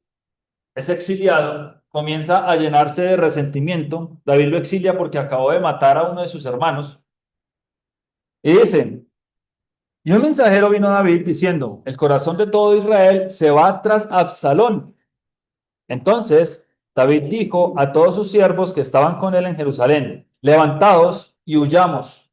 es exiliado, comienza a llenarse de resentimiento. David lo exilia porque acabó de matar a uno de sus hermanos. Y dice, y un mensajero vino a David diciendo, el corazón de todo Israel se va tras Absalón. Entonces David dijo a todos sus siervos que estaban con él en Jerusalén, levantaos y huyamos,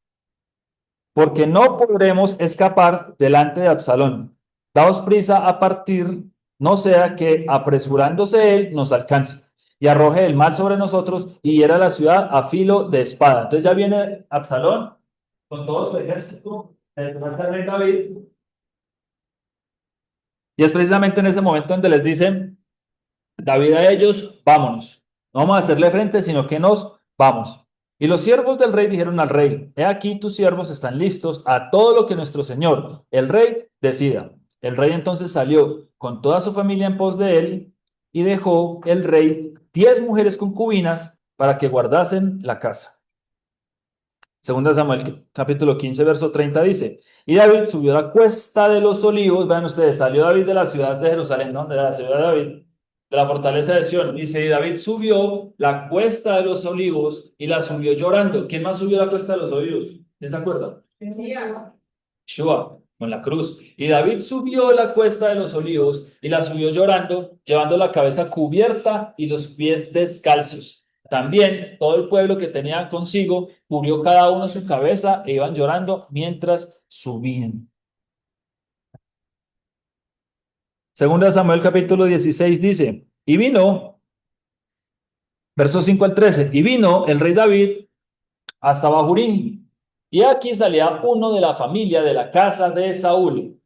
porque no podremos escapar delante de Absalón. Daos prisa a partir, no sea que apresurándose él nos alcance y arroje el mal sobre nosotros y hiera la ciudad a filo de espada. Entonces ya viene Absalón con todo su ejército detrás del rey David, y es precisamente en ese momento donde les dicen David a ellos, vámonos, no vamos a hacerle frente, sino que nos vamos. Y los siervos del rey dijeron al rey, he aquí tus siervos están listos a todo lo que nuestro señor, el rey, decida. El rey entonces salió con toda su familia en pos de él y dejó el rey 10 mujeres concubinas para que guardasen la casa. Segunda Samuel capítulo 15 verso 30 dice, y David subió a la cuesta de los olivos, vean ustedes, salió David de la ciudad de Jerusalén, ¿no? De la ciudad de David, de la fortaleza de Sión, dice, y David subió la cuesta de los olivos y la subió llorando. ¿Quién más subió la cuesta de los olivos? ¿Quién se acuerda? Yeshua, con la cruz. Y David subió la cuesta de los olivos y la subió llorando, llevando la cabeza cubierta y los pies descalzos. También todo el pueblo que tenía consigo cubrió cada uno su cabeza e iban llorando mientras subían. Segunda Samuel capítulo 16 dice, y vino, versos 5 al 13, y vino el rey David hasta Bahurín, y aquí salía uno de la familia de la casa de Saúl,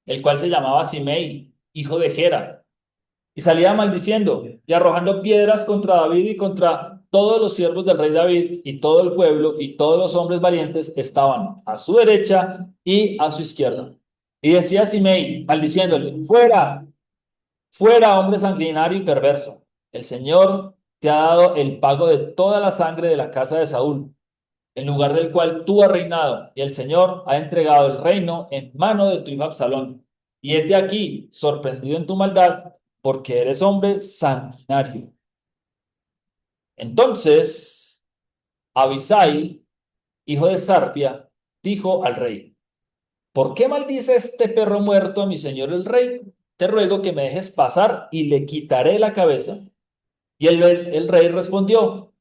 el cual se llamaba Simei, hijo de Gera, y salía maldiciendo y arrojando piedras contra David y contra todos los siervos del rey David, y todo el pueblo y todos los hombres valientes estaban a su derecha y a su izquierda. Y decía Simei, maldiciéndole, fuera, fuera, hombre sanguinario y perverso. El Señor te ha dado el pago de toda la sangre de la casa de Saúl, en lugar del cual tú has reinado, y el Señor ha entregado el reino en mano de tu hijo Absalón. Y hete aquí, sorprendido en tu maldad, porque eres hombre sanguinario. Entonces, Abisai, hijo de Sarvia, dijo al rey, ¿por qué maldice este perro muerto a mi señor el rey? Te ruego que me dejes pasar y le quitaré la cabeza. Y el rey respondió,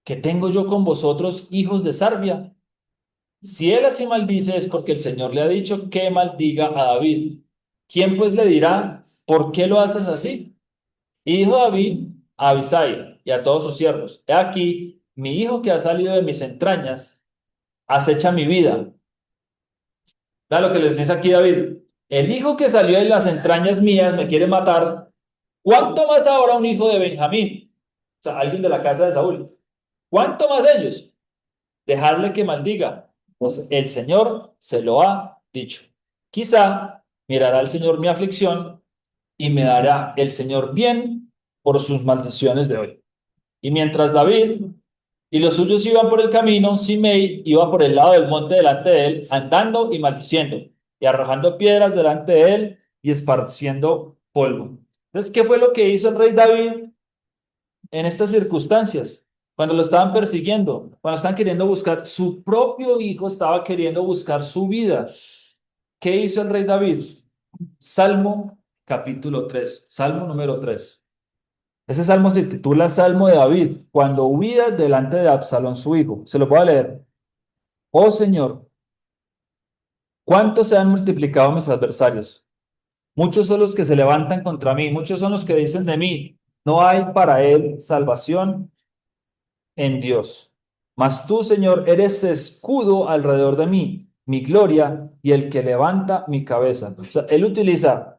¿qué tengo yo con vosotros, hijos de Sarvia? Si él así maldice es porque el Señor le ha dicho que maldiga a David. ¿Quién pues le dirá, por qué lo haces así? Y dijo David a Abisai y a todos sus siervos, he aquí, mi hijo que ha salido de mis entrañas acecha mi vida. Vea lo que les dice aquí David. El hijo que salió de las entrañas mías me quiere matar. ¿Cuánto más ahora un hijo de Benjamín? O sea, alguien de la casa de Saúl. ¿Cuánto más ellos? Dejarle que maldiga, pues el Señor se lo ha dicho. Quizá mirará el Señor mi aflicción y me dará el Señor bien por sus maldiciones de hoy. Y mientras David y los suyos iban por el camino, Simei iba por el lado del monte delante de él, andando y maldiciendo, y arrojando piedras delante de él y esparciendo polvo. Entonces, ¿qué fue lo que hizo el rey David en estas circunstancias? Cuando lo estaban persiguiendo, cuando estaban queriendo buscar, su propio hijo estaba queriendo buscar su vida. ¿Qué hizo el rey David? Salmo capítulo 3, Salmo número 3. Ese salmo se titula Salmo de David, cuando huía delante de Absalón su hijo. Se lo voy a leer. Oh Señor, ¿cuánto se han multiplicado mis adversarios? Muchos son los que se levantan contra mí, muchos son los que dicen de mí, no hay para él salvación en Dios. Mas tú, Señor, eres escudo alrededor de mí, mi gloria y el que levanta mi cabeza. O sea, él utiliza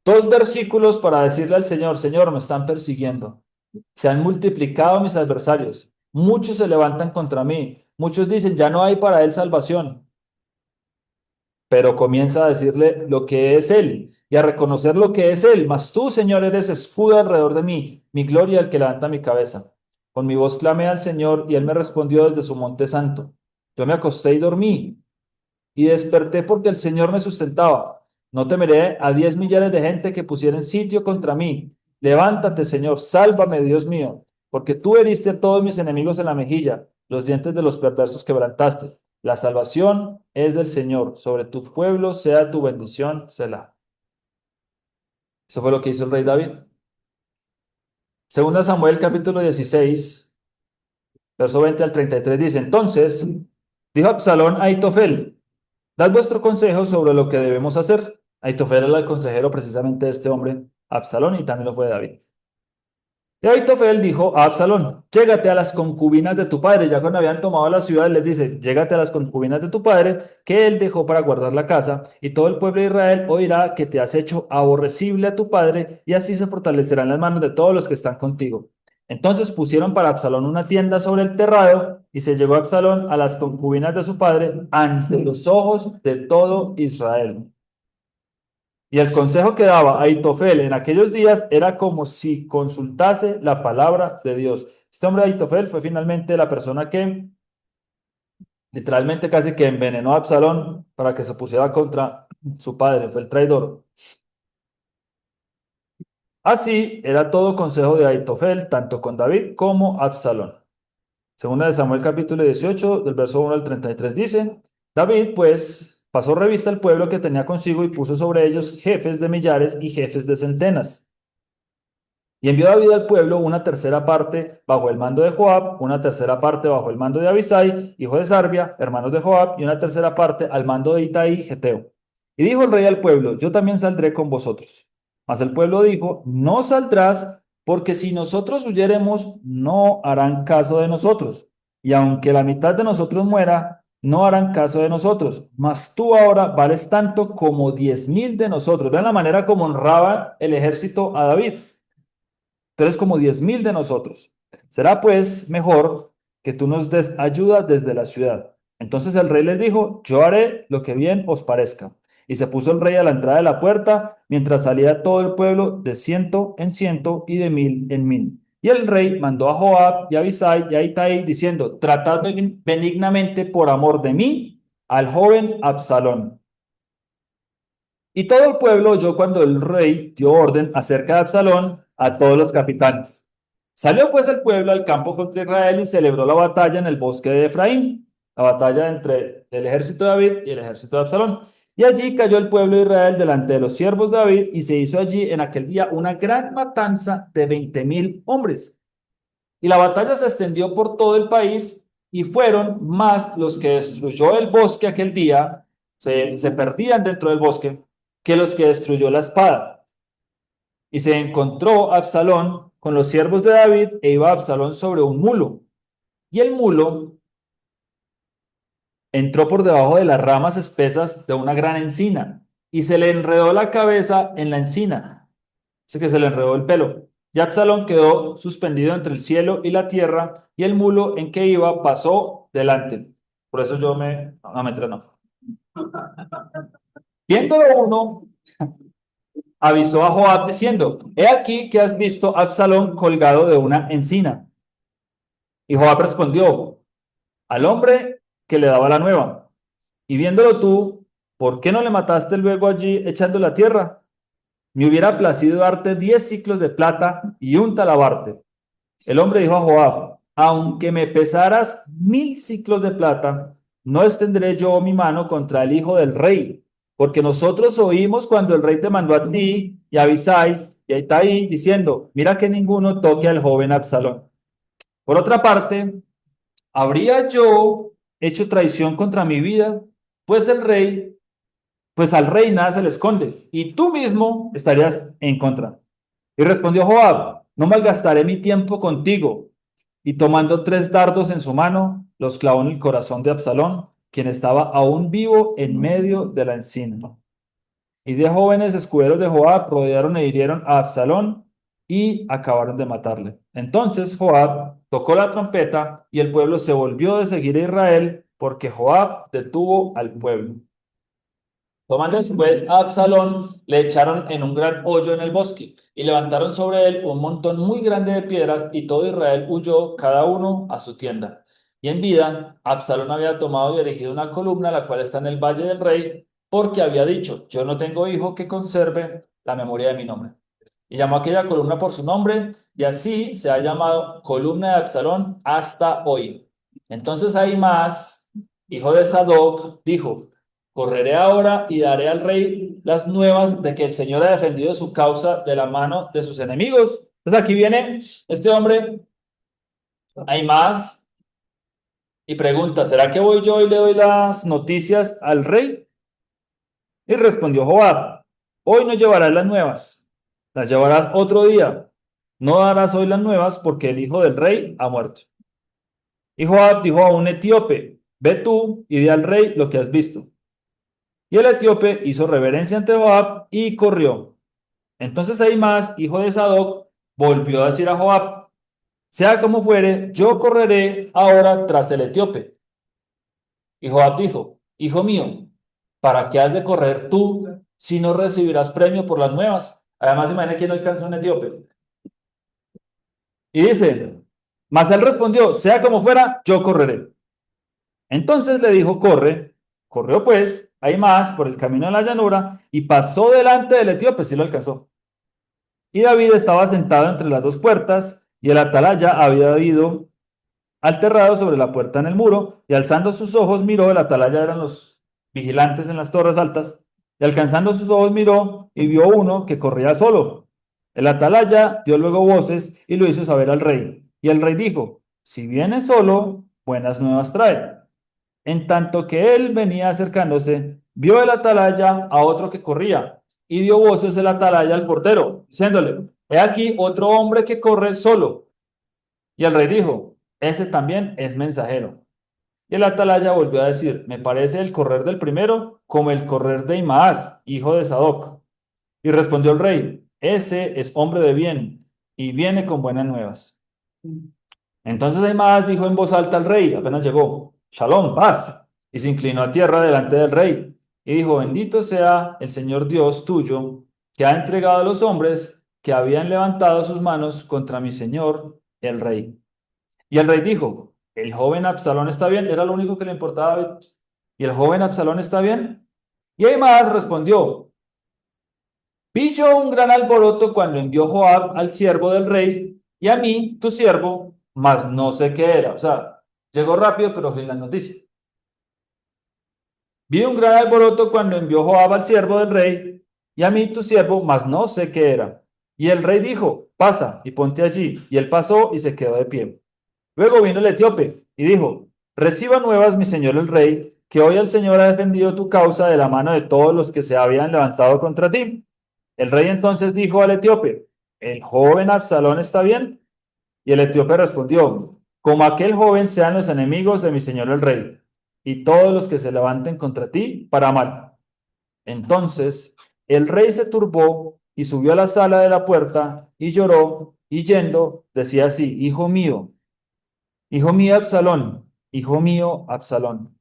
dos versículos para decirle al Señor, Señor, me están persiguiendo. Se han multiplicado mis adversarios. Muchos se levantan contra mí. Muchos dicen, ya no hay para él salvación. Pero comienza a decirle lo que es él y a reconocer lo que es él. Mas tú, Señor, eres escudo alrededor de mí, mi gloria, el que levanta mi cabeza. Con mi voz clamé al Señor y él me respondió desde su monte santo. Yo me acosté y dormí y desperté porque el Señor me sustentaba. No temeré a 10 millares de gente que pusieran sitio contra mí. Levántate, Señor, sálvame, Dios mío, porque tú heriste a todos mis enemigos en la mejilla, los dientes de los perversos quebrantaste. La salvación es del Señor, sobre tu pueblo sea tu bendición, Selah. Eso fue lo que hizo el rey David. Segunda Samuel capítulo 16, verso 20 al 33 dice, entonces dijo Absalón a Ahitofel, dad vuestro consejo sobre lo que debemos hacer. Ahitofel era el consejero precisamente de este hombre, Absalón, y también lo fue David. Y Ahitofel dijo a Absalón, llégate a las concubinas de tu padre. Ya cuando habían tomado la ciudad, les dice, llégate a las concubinas de tu padre, que él dejó para guardar la casa, y todo el pueblo de Israel oirá que te has hecho aborrecible a tu padre, y así se fortalecerán las manos de todos los que están contigo. Entonces pusieron para Absalón una tienda sobre el terrado, y se llegó Absalón a las concubinas de su padre ante los ojos de todo Israel. Y el consejo que daba Aitofel en aquellos días era como si consultase la palabra de Dios. Este hombre Aitofel fue finalmente la persona que literalmente casi que envenenó a Absalón para que se pusiera contra su padre, fue el traidor. Así era todo consejo de Aitofel, tanto con David como Absalón. Segunda de Samuel capítulo 18, del verso 1 al 33 dice, David pues pasó revista al pueblo que tenía consigo y puso sobre ellos jefes de millares y jefes de centenas. Y envió David al pueblo una tercera parte bajo el mando de Joab, una tercera parte bajo el mando de Abisai, hijo de Sarbia, hermanos de Joab, y una tercera parte al mando de Itai, Geteo. Y dijo el rey al pueblo, yo también saldré con vosotros. Mas el pueblo dijo, no saldrás, porque si nosotros huyéremos, no harán caso de nosotros. Y aunque la mitad de nosotros muera, no harán caso de nosotros. Mas tú ahora vales tanto como 10,000 de nosotros. Vean la manera como honraba el ejército a David. Tú eres como 10,000 de nosotros. Será pues mejor que tú nos des ayuda desde la ciudad. Entonces el rey les dijo, yo haré lo que bien os parezca. Y se puso el rey a la entrada de la puerta, mientras salía todo el pueblo de 100 en 100 y de 1000 en 1000. Y el rey mandó a Joab y a Abisai y a Itai diciendo, tratad benignamente por amor de mí al joven Absalón. Y todo el pueblo oyó cuando el rey dio orden acerca de Absalón a todos los capitanes. Salió pues el pueblo al campo contra Israel y celebró la batalla en el bosque de Efraín, la batalla entre el ejército de David y el ejército de Absalón. Y allí cayó el pueblo de Israel delante de los siervos de David y se hizo allí en aquel día una gran matanza de 20,000 hombres. Y la batalla se extendió por todo el país y fueron más los que destruyó el bosque aquel día, se perdían dentro del bosque, que los que destruyó la espada. Y se encontró Absalón con los siervos de David e iba Absalón sobre un mulo. Y el mulo entró por debajo de las ramas espesas de una gran encina y se le enredó la cabeza en la encina. Así que se le enredó el pelo. Y Absalón quedó suspendido entre el cielo y la tierra, y el mulo en que iba pasó delante. Por eso yo me... No, mentira, no. Viéndolo uno, avisó a Joab diciendo, he aquí que has visto a Absalón colgado de una encina. Y Joab respondió, al hombre que le daba la nueva. Y viéndolo tú, ¿por qué no le mataste luego allí echando la tierra? Me hubiera placido darte 10 ciclos de plata y un talabarte. El hombre dijo a Joab, aunque me pesaras 1,000 ciclos de plata, no extenderé yo mi mano contra el hijo del rey, porque nosotros oímos cuando el rey te mandó a ti y a Abisai y a Itai diciendo, mira que ninguno toque al joven Absalón. Por otra parte, ¿habría yo hecho traición contra mi vida? Pues el rey, pues al rey nada se le esconde, y tú mismo estarías en contra. Y respondió Joab, no malgastaré mi tiempo contigo. Y tomando 3 dardos en su mano, los clavó en el corazón de Absalón, quien estaba aún vivo en medio de la encina. Y 10 jóvenes escuderos de Joab rodearon e hirieron a Absalón y acabaron de matarle. Entonces Joab tocó la trompeta y el pueblo se volvió de seguir a Israel porque Joab detuvo al pueblo. Tomando después a Absalón, le echaron en un gran hoyo en el bosque y levantaron sobre él un montón muy grande de piedras y todo Israel huyó cada uno a su tienda. Y en vida, Absalón había tomado y erigido una columna, la cual está en el valle del rey, porque había dicho, yo no tengo hijo que conserve la memoria de mi nombre. Y llamó a aquella columna por su nombre y así se ha llamado columna de Absalón hasta hoy. Entonces Ahimaas, hijo de Sadoc, dijo, correré ahora y daré al rey las nuevas de que el Señor ha defendido su causa de la mano de sus enemigos. Entonces aquí viene este hombre, Ahimaas, y pregunta, ¿será que voy yo y le doy las noticias al rey? Y respondió Joab, hoy no llevarás las nuevas, las llevarás otro día. No darás hoy las nuevas porque el hijo del rey ha muerto. Y Joab dijo a un etíope, ve tú y di al rey lo que has visto. Y el etíope hizo reverencia ante Joab y corrió. Entonces Ahimaas, hijo de Sadoc, volvió a decir a Joab, sea como fuere, yo correré ahora tras el etíope. Y Joab dijo, hijo mío, ¿para qué has de correr tú si no recibirás premio por las nuevas? Además, imagina quién no alcanzó un etíope. Y dice, mas él respondió, sea como fuera, yo correré. Entonces le dijo, corre. Corrió pues, hay más, por el camino de la llanura, y pasó delante del etíope, sí lo alcanzó. Y David estaba sentado entre las dos puertas, y el atalaya había ido alterrado sobre la puerta en el muro, y alzando sus ojos miró, el atalaya eran los vigilantes en las torres altas, y alcanzando sus ojos miró, y vio uno que corría solo. El atalaya dio luego voces, y lo hizo saber al rey. Y el rey dijo, si viene solo, buenas nuevas trae. En tanto que él venía acercándose, vio el atalaya a otro que corría, y dio voces el atalaya al portero, diciéndole, he aquí otro hombre que corre solo. Y el rey dijo, ese también es mensajero. Y el atalaya volvió a decir, me parece el correr del primero como el correr de Imaás, hijo de Sadoc. Y respondió el rey, ese es hombre de bien, y viene con buenas nuevas. Entonces Ahimaaz dijo en voz alta al rey, apenas llegó, Shalom, paz, y se inclinó a tierra delante del rey, y dijo, bendito sea el Señor Dios tuyo, que ha entregado a los hombres que habían levantado sus manos contra mi señor, el rey. Y el rey dijo, el joven Absalón está bien, era lo único que le importaba a David. ¿Y el joven Absalón está bien? Y Ahimaaz respondió, vi yo un gran alboroto cuando envió Joab al siervo del rey y a mí, tu siervo, mas no sé qué era. O sea, llegó rápido, pero sin la noticia. Vi un gran alboroto cuando envió Joab al siervo del rey y a mí, tu siervo, mas no sé qué era. Y el rey dijo, pasa y ponte allí. Y él pasó y se quedó de pie. Luego vino el etíope y dijo, reciba nuevas, mi señor el rey, que hoy el Señor ha defendido tu causa de la mano de todos los que se habían levantado contra ti. El rey entonces dijo al etíope, ¿el joven Absalón está bien? Y el etíope respondió, como aquel joven sean los enemigos de mi señor el rey, y todos los que se levanten contra ti para mal. Entonces el rey se turbó y subió a la sala de la puerta y lloró, y yendo decía así, hijo mío Absalón, hijo mío Absalón,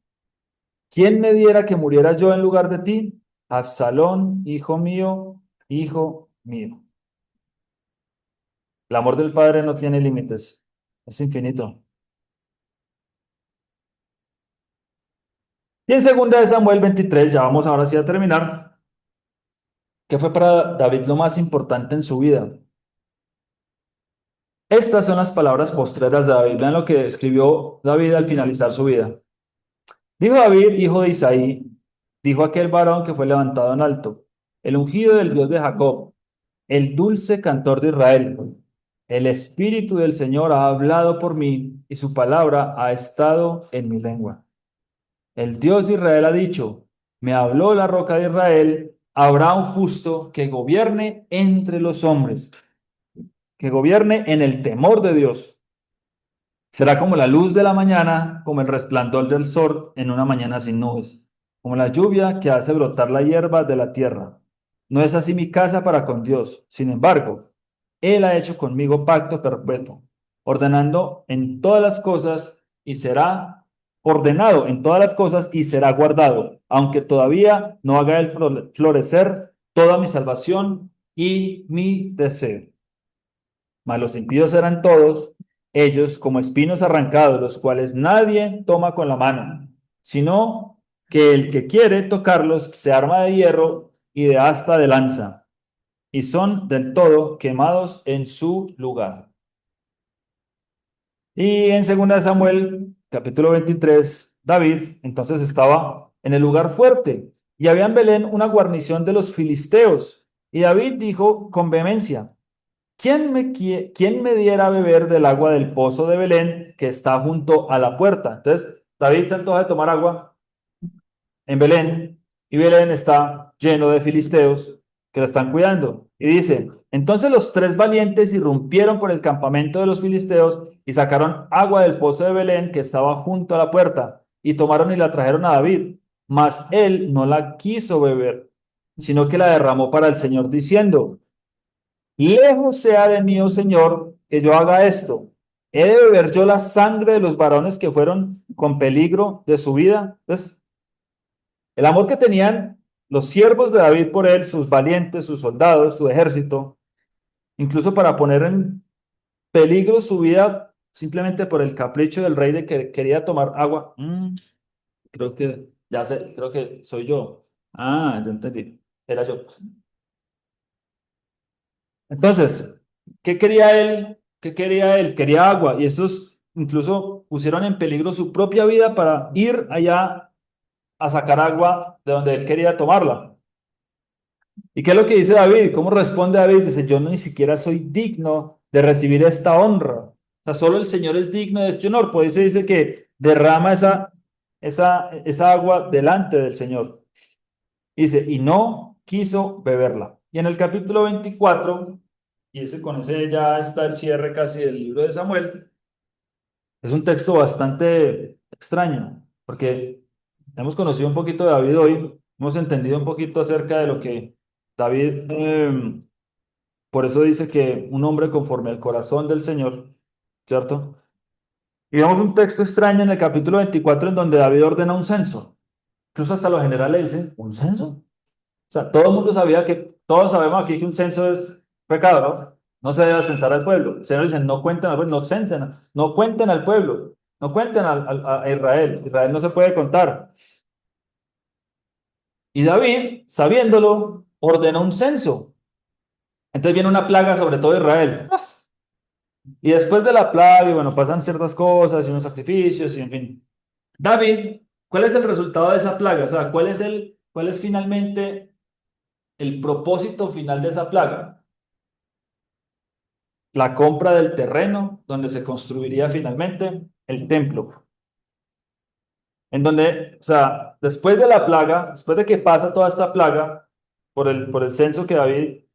¿quién me diera que muriera yo en lugar de ti? Absalón, hijo mío, hijo mío. El amor del Padre no tiene límites, es infinito. Y en segunda de Samuel 23, ya vamos ahora sí a terminar, ¿qué fue para David lo más importante en su vida? Estas son las palabras postreras de David. Vean lo que escribió David al finalizar su vida. Dijo David, hijo de Isaí, dijo aquel varón que fue levantado en alto, el ungido del Dios de Jacob, el dulce cantor de Israel. El Espíritu del Señor ha hablado por mí y su palabra ha estado en mi lengua. El Dios de Israel ha dicho, me habló la roca de Israel, habrá un justo que gobierne entre los hombres, que gobierne en el temor de Dios. Será como la luz de la mañana, como el resplandor del sol en una mañana sin nubes, como la lluvia que hace brotar la hierba de la tierra. No es así mi casa para con Dios. Sin embargo, Él ha hecho conmigo pacto perpetuo, ordenando en todas las cosas y será ordenado en todas las cosas y será guardado, aunque todavía no haga el florecer toda mi salvación y mi deseo. Mas los impíos serán todos ellos como espinos arrancados, los cuales nadie toma con la mano, sino que el que quiere tocarlos se arma de hierro y de asta de lanza, y son del todo quemados en su lugar. Y en 2 Samuel, capítulo 23, David entonces estaba en el lugar fuerte, y había en Belén una guarnición de los filisteos, y David dijo con vehemencia, ¿quién me diera a beber del agua del pozo de Belén que está junto a la puerta? Entonces, David se antoja de tomar agua en Belén y Belén está lleno de filisteos que la están cuidando. Y dice, entonces los tres valientes irrumpieron por el campamento de los filisteos y sacaron agua del pozo de Belén que estaba junto a la puerta y tomaron y la trajeron a David, mas él no la quiso beber, sino que la derramó para el Señor diciendo, lejos sea de mí, oh Señor, que yo haga esto. ¿He de beber yo la sangre de los varones que fueron con peligro de su vida? Entonces, el amor que tenían los siervos de David por él, sus valientes, sus soldados, su ejército, incluso para poner en peligro su vida simplemente por el capricho del rey de que quería tomar agua. Creo que, ya sé, creo que soy yo. Ah, ya entendí. Era yo. Entonces, ¿qué quería él? ¿Qué quería él? Quería agua. Y estos incluso pusieron en peligro su propia vida para ir allá a sacar agua de donde él quería tomarla. ¿Y qué es lo que dice David? ¿Cómo responde David? Dice, yo ni siquiera soy digno de recibir esta honra. O sea, solo el Señor es digno de este honor. Por eso dice que derrama esa agua delante del Señor. Dice, y no quiso beberla. Y en el capítulo 24, y con ese ya está el cierre casi del libro de Samuel, es un texto bastante extraño, porque hemos conocido un poquito de David hoy, hemos entendido un poquito acerca de lo que David, por eso dice que un hombre conforme al corazón del Señor, ¿cierto? Y vemos un texto extraño en el capítulo 24 en donde David ordena un censo. Incluso hasta los generales dicen, ¿un censo? O sea, todo el mundo sabía que, todos sabemos aquí que un censo es pecado, ¿no? No se debe censar al pueblo. El Señor dice, no cuenten al pueblo, no censen, no cuenten al pueblo, no cuenten a Israel. Israel no se puede contar. Y David, sabiéndolo, ordena un censo. Entonces viene una plaga sobre todo Israel. Y después de la plaga, y bueno, pasan ciertas cosas y unos sacrificios, y en fin. David, ¿cuál es el resultado de esa plaga? O sea, cuál es finalmente el propósito final de esa plaga? La compra del terreno donde se construiría finalmente el templo. En donde, o sea, después de la plaga, después de que pasa toda esta plaga por el censo que David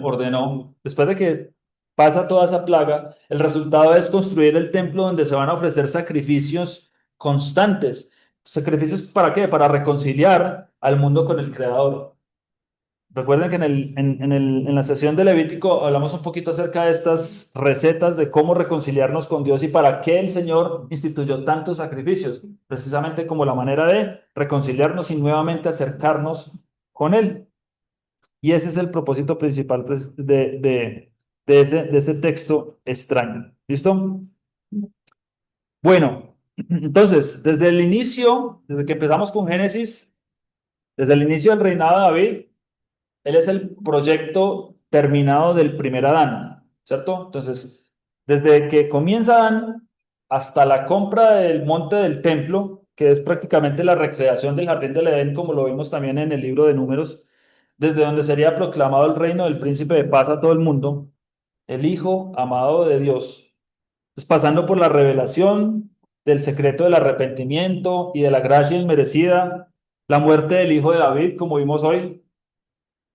ordenó, después de que pasa toda esa plaga, el resultado es construir el templo donde se van a ofrecer sacrificios constantes. ¿Sacrificios para qué? Para reconciliar al mundo con el Creador. Recuerden que en la sesión de Levítico hablamos un poquito acerca de estas recetas de cómo reconciliarnos con Dios y para qué el Señor instituyó tantos sacrificios, precisamente como la manera de reconciliarnos y nuevamente acercarnos con Él. Y ese es el propósito principal pues, de ese texto extraño. ¿Listo? Bueno, entonces, desde el inicio, desde que empezamos con Génesis, desde el inicio del reinado de David, él es el proyecto terminado del primer Adán, ¿cierto? Entonces, desde que comienza Adán hasta la compra del monte del templo, que es prácticamente la recreación del jardín del Edén, como lo vimos también en el libro de Números, desde donde sería proclamado el reino del príncipe de paz a todo el mundo, el Hijo amado de Dios. Pues pasando por la revelación del secreto del arrepentimiento y de la gracia inmerecida, la muerte del Hijo de David, como vimos hoy,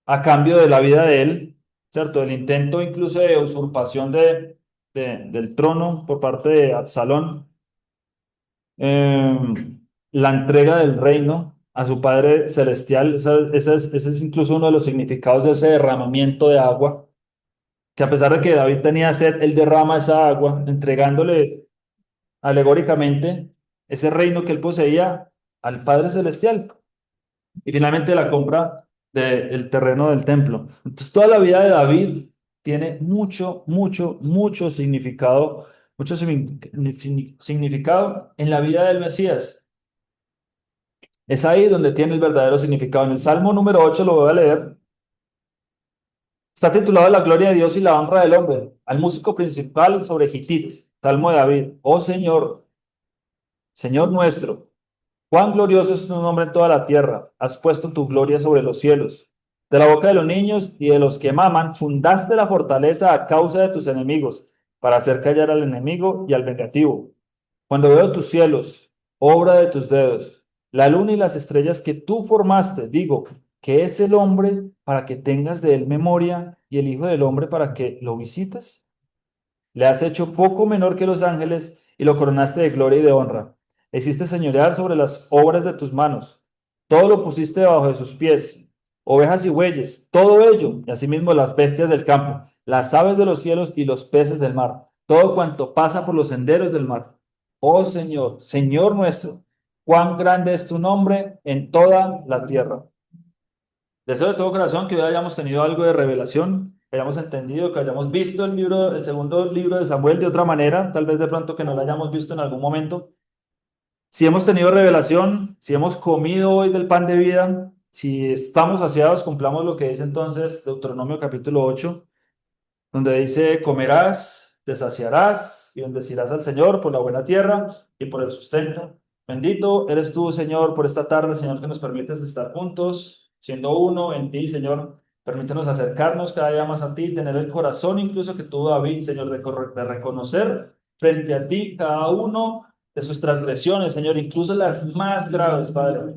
a cambio de la vida de él, ¿cierto? El intento incluso de usurpación del trono por parte de Absalón, la entrega del reino a su Padre Celestial, ese es incluso uno de los significados de ese derramamiento de agua, que a pesar de que David tenía sed, él derrama esa agua, entregándole alegóricamente ese reino que él poseía al Padre Celestial. Y finalmente la compra del terreno del templo. Entonces, toda la vida de David tiene mucho, mucho, mucho significado en la vida del Mesías. Es ahí donde tiene el verdadero significado. En el Salmo número 8 lo voy a leer. Está titulado La gloria de Dios y la honra del hombre. Al músico principal sobre Gitit, Salmo de David. Oh Señor, Señor nuestro. Cuán glorioso es tu nombre en toda la tierra. Has puesto tu gloria sobre los cielos. De la boca de los niños y de los que maman, fundaste la fortaleza a causa de tus enemigos, para hacer callar al enemigo y al vengativo. Cuando veo tus cielos, obra de tus dedos, la luna y las estrellas que tú formaste, digo, ¿qué es el hombre para que tengas de él memoria y el hijo del hombre para que lo visites? Le has hecho poco menor que los ángeles y lo coronaste de gloria y de honra. Le hiciste señorear sobre las obras de tus manos. Todo lo pusiste debajo de sus pies. Ovejas y bueyes, todo ello, y asimismo las bestias del campo, las aves de los cielos y los peces del mar, todo cuanto pasa por los senderos del mar. Oh Señor, Señor nuestro, cuán grande es tu nombre en toda la tierra. Deseo de todo corazón que hoy hayamos tenido algo de revelación, que hayamos entendido, que hayamos visto el libro, el segundo libro de Samuel de otra manera, tal vez de pronto que no lo hayamos visto en algún momento. Si hemos tenido revelación, si hemos comido hoy del pan de vida, si estamos saciados, cumplamos lo que dice entonces Deuteronomio capítulo 8, donde dice, comerás, te saciarás y bendecirás al Señor por la buena tierra y por el sustento. Bendito eres tú, Señor, por esta tarde, Señor, que nos permites estar juntos, siendo uno en ti, Señor. Permítenos acercarnos cada día más a ti, tener el corazón incluso que tuvo David, Señor, de reconocer frente a ti cada uno de sus transgresiones, Señor, incluso las más graves, Padre.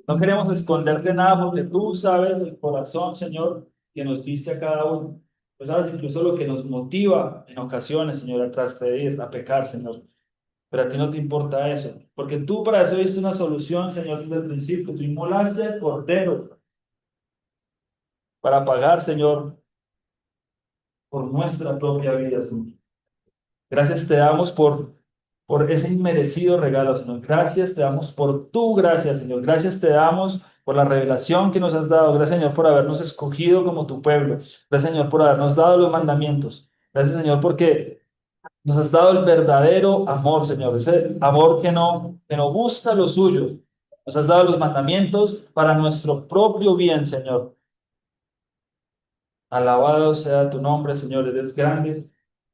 No queremos esconderte nada porque tú sabes el corazón, Señor, que nos diste a cada uno. Tú sabes incluso lo que nos motiva en ocasiones, Señor, a transgredir, a pecar, Señor. Pero a ti no te importa eso, porque tú para eso diste una solución, Señor, desde el principio. Tú inmolaste el cordero para pagar, Señor, por nuestra propia vida, Señor. Gracias te damos por ese inmerecido regalo, Señor. Gracias te damos por tu gracia, Señor. Gracias te damos por la revelación que nos has dado. Gracias, Señor, por habernos escogido como tu pueblo. Gracias, Señor, por habernos dado los mandamientos. Gracias, Señor, porque nos has dado el verdadero amor, Señor. Ese amor que no busca lo suyo. Nos has dado los mandamientos para nuestro propio bien, Señor. Alabado sea tu nombre, Señor. Eres grande.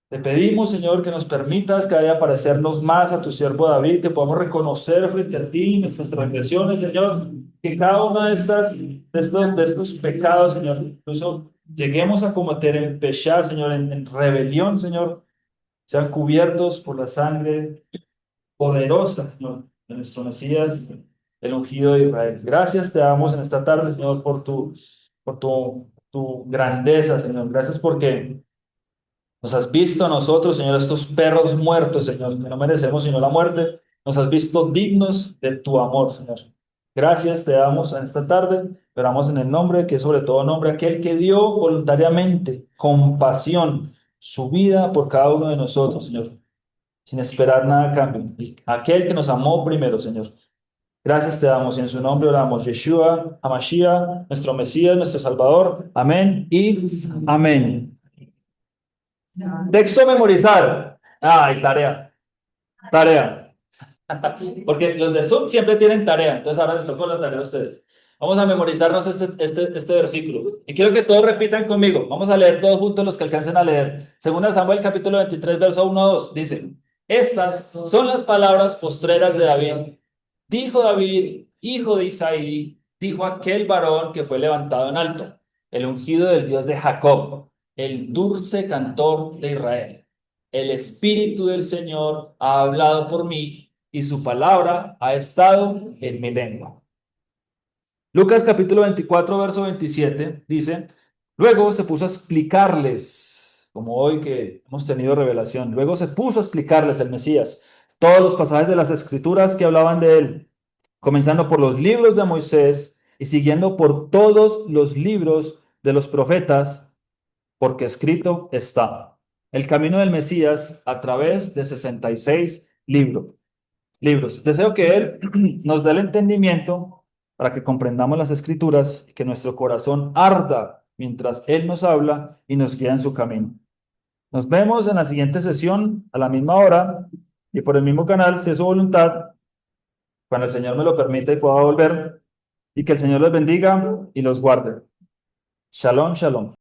Te pedimos, Señor, que nos permitas cada día parecernos más a tu siervo David, que podamos reconocer frente a ti nuestras transgresiones, Señor, que cada uno de estos pecados, Señor, incluso lleguemos a cometer en pechar, Señor, en rebelión, Señor, sean cubiertos por la sangre poderosa, Señor, de nuestro Mesías, el ungido de Israel. Gracias te damos en esta tarde, Señor, tu grandeza, Señor. Gracias porque nos has visto a nosotros, Señor, estos perros muertos, Señor, que no merecemos sino la muerte. Nos has visto dignos de tu amor, Señor. Gracias te damos en esta tarde. Oramos en el nombre, que es sobre todo nombre, aquel que dio voluntariamente, con pasión, su vida por cada uno de nosotros, Señor, sin esperar nada a cambio. Y aquel que nos amó primero, Señor. Gracias te damos y en su nombre oramos. Yeshua, Hamashiach, nuestro Mesías, nuestro Salvador. Amén y amén. Texto a memorizar. Ay, tarea, tarea. Porque los de Zoom siempre tienen tarea, entonces ahora les toco la tarea a ustedes. Vamos a memorizarnos este versículo. Y quiero que todos repitan conmigo. Vamos a leer todos juntos los que alcancen a leer. Según Samuel capítulo 23, verso 1 a 2, dice, estas son las palabras postreras de David. Dijo David, hijo de Isaí, dijo aquel varón que fue levantado en alto, el ungido del Dios de Jacob, el dulce cantor de Israel. El Espíritu del Señor ha hablado por mí y su palabra ha estado en mi lengua. Lucas capítulo 24, verso 27 dice, luego se puso a explicarles, como hoy que hemos tenido revelación, luego se puso a explicarles el Mesías, todos los pasajes de las Escrituras que hablaban de él, comenzando por los libros de Moisés y siguiendo por todos los libros de los profetas, porque escrito está, el camino del Mesías a través de 66 libros. Deseo que Él nos dé el entendimiento para que comprendamos las escrituras y que nuestro corazón arda mientras Él nos habla y nos guía en su camino. Nos vemos en la siguiente sesión a la misma hora y por el mismo canal, si es su voluntad, cuando el Señor me lo permita y pueda volver, y que el Señor les bendiga y los guarde. Shalom, shalom.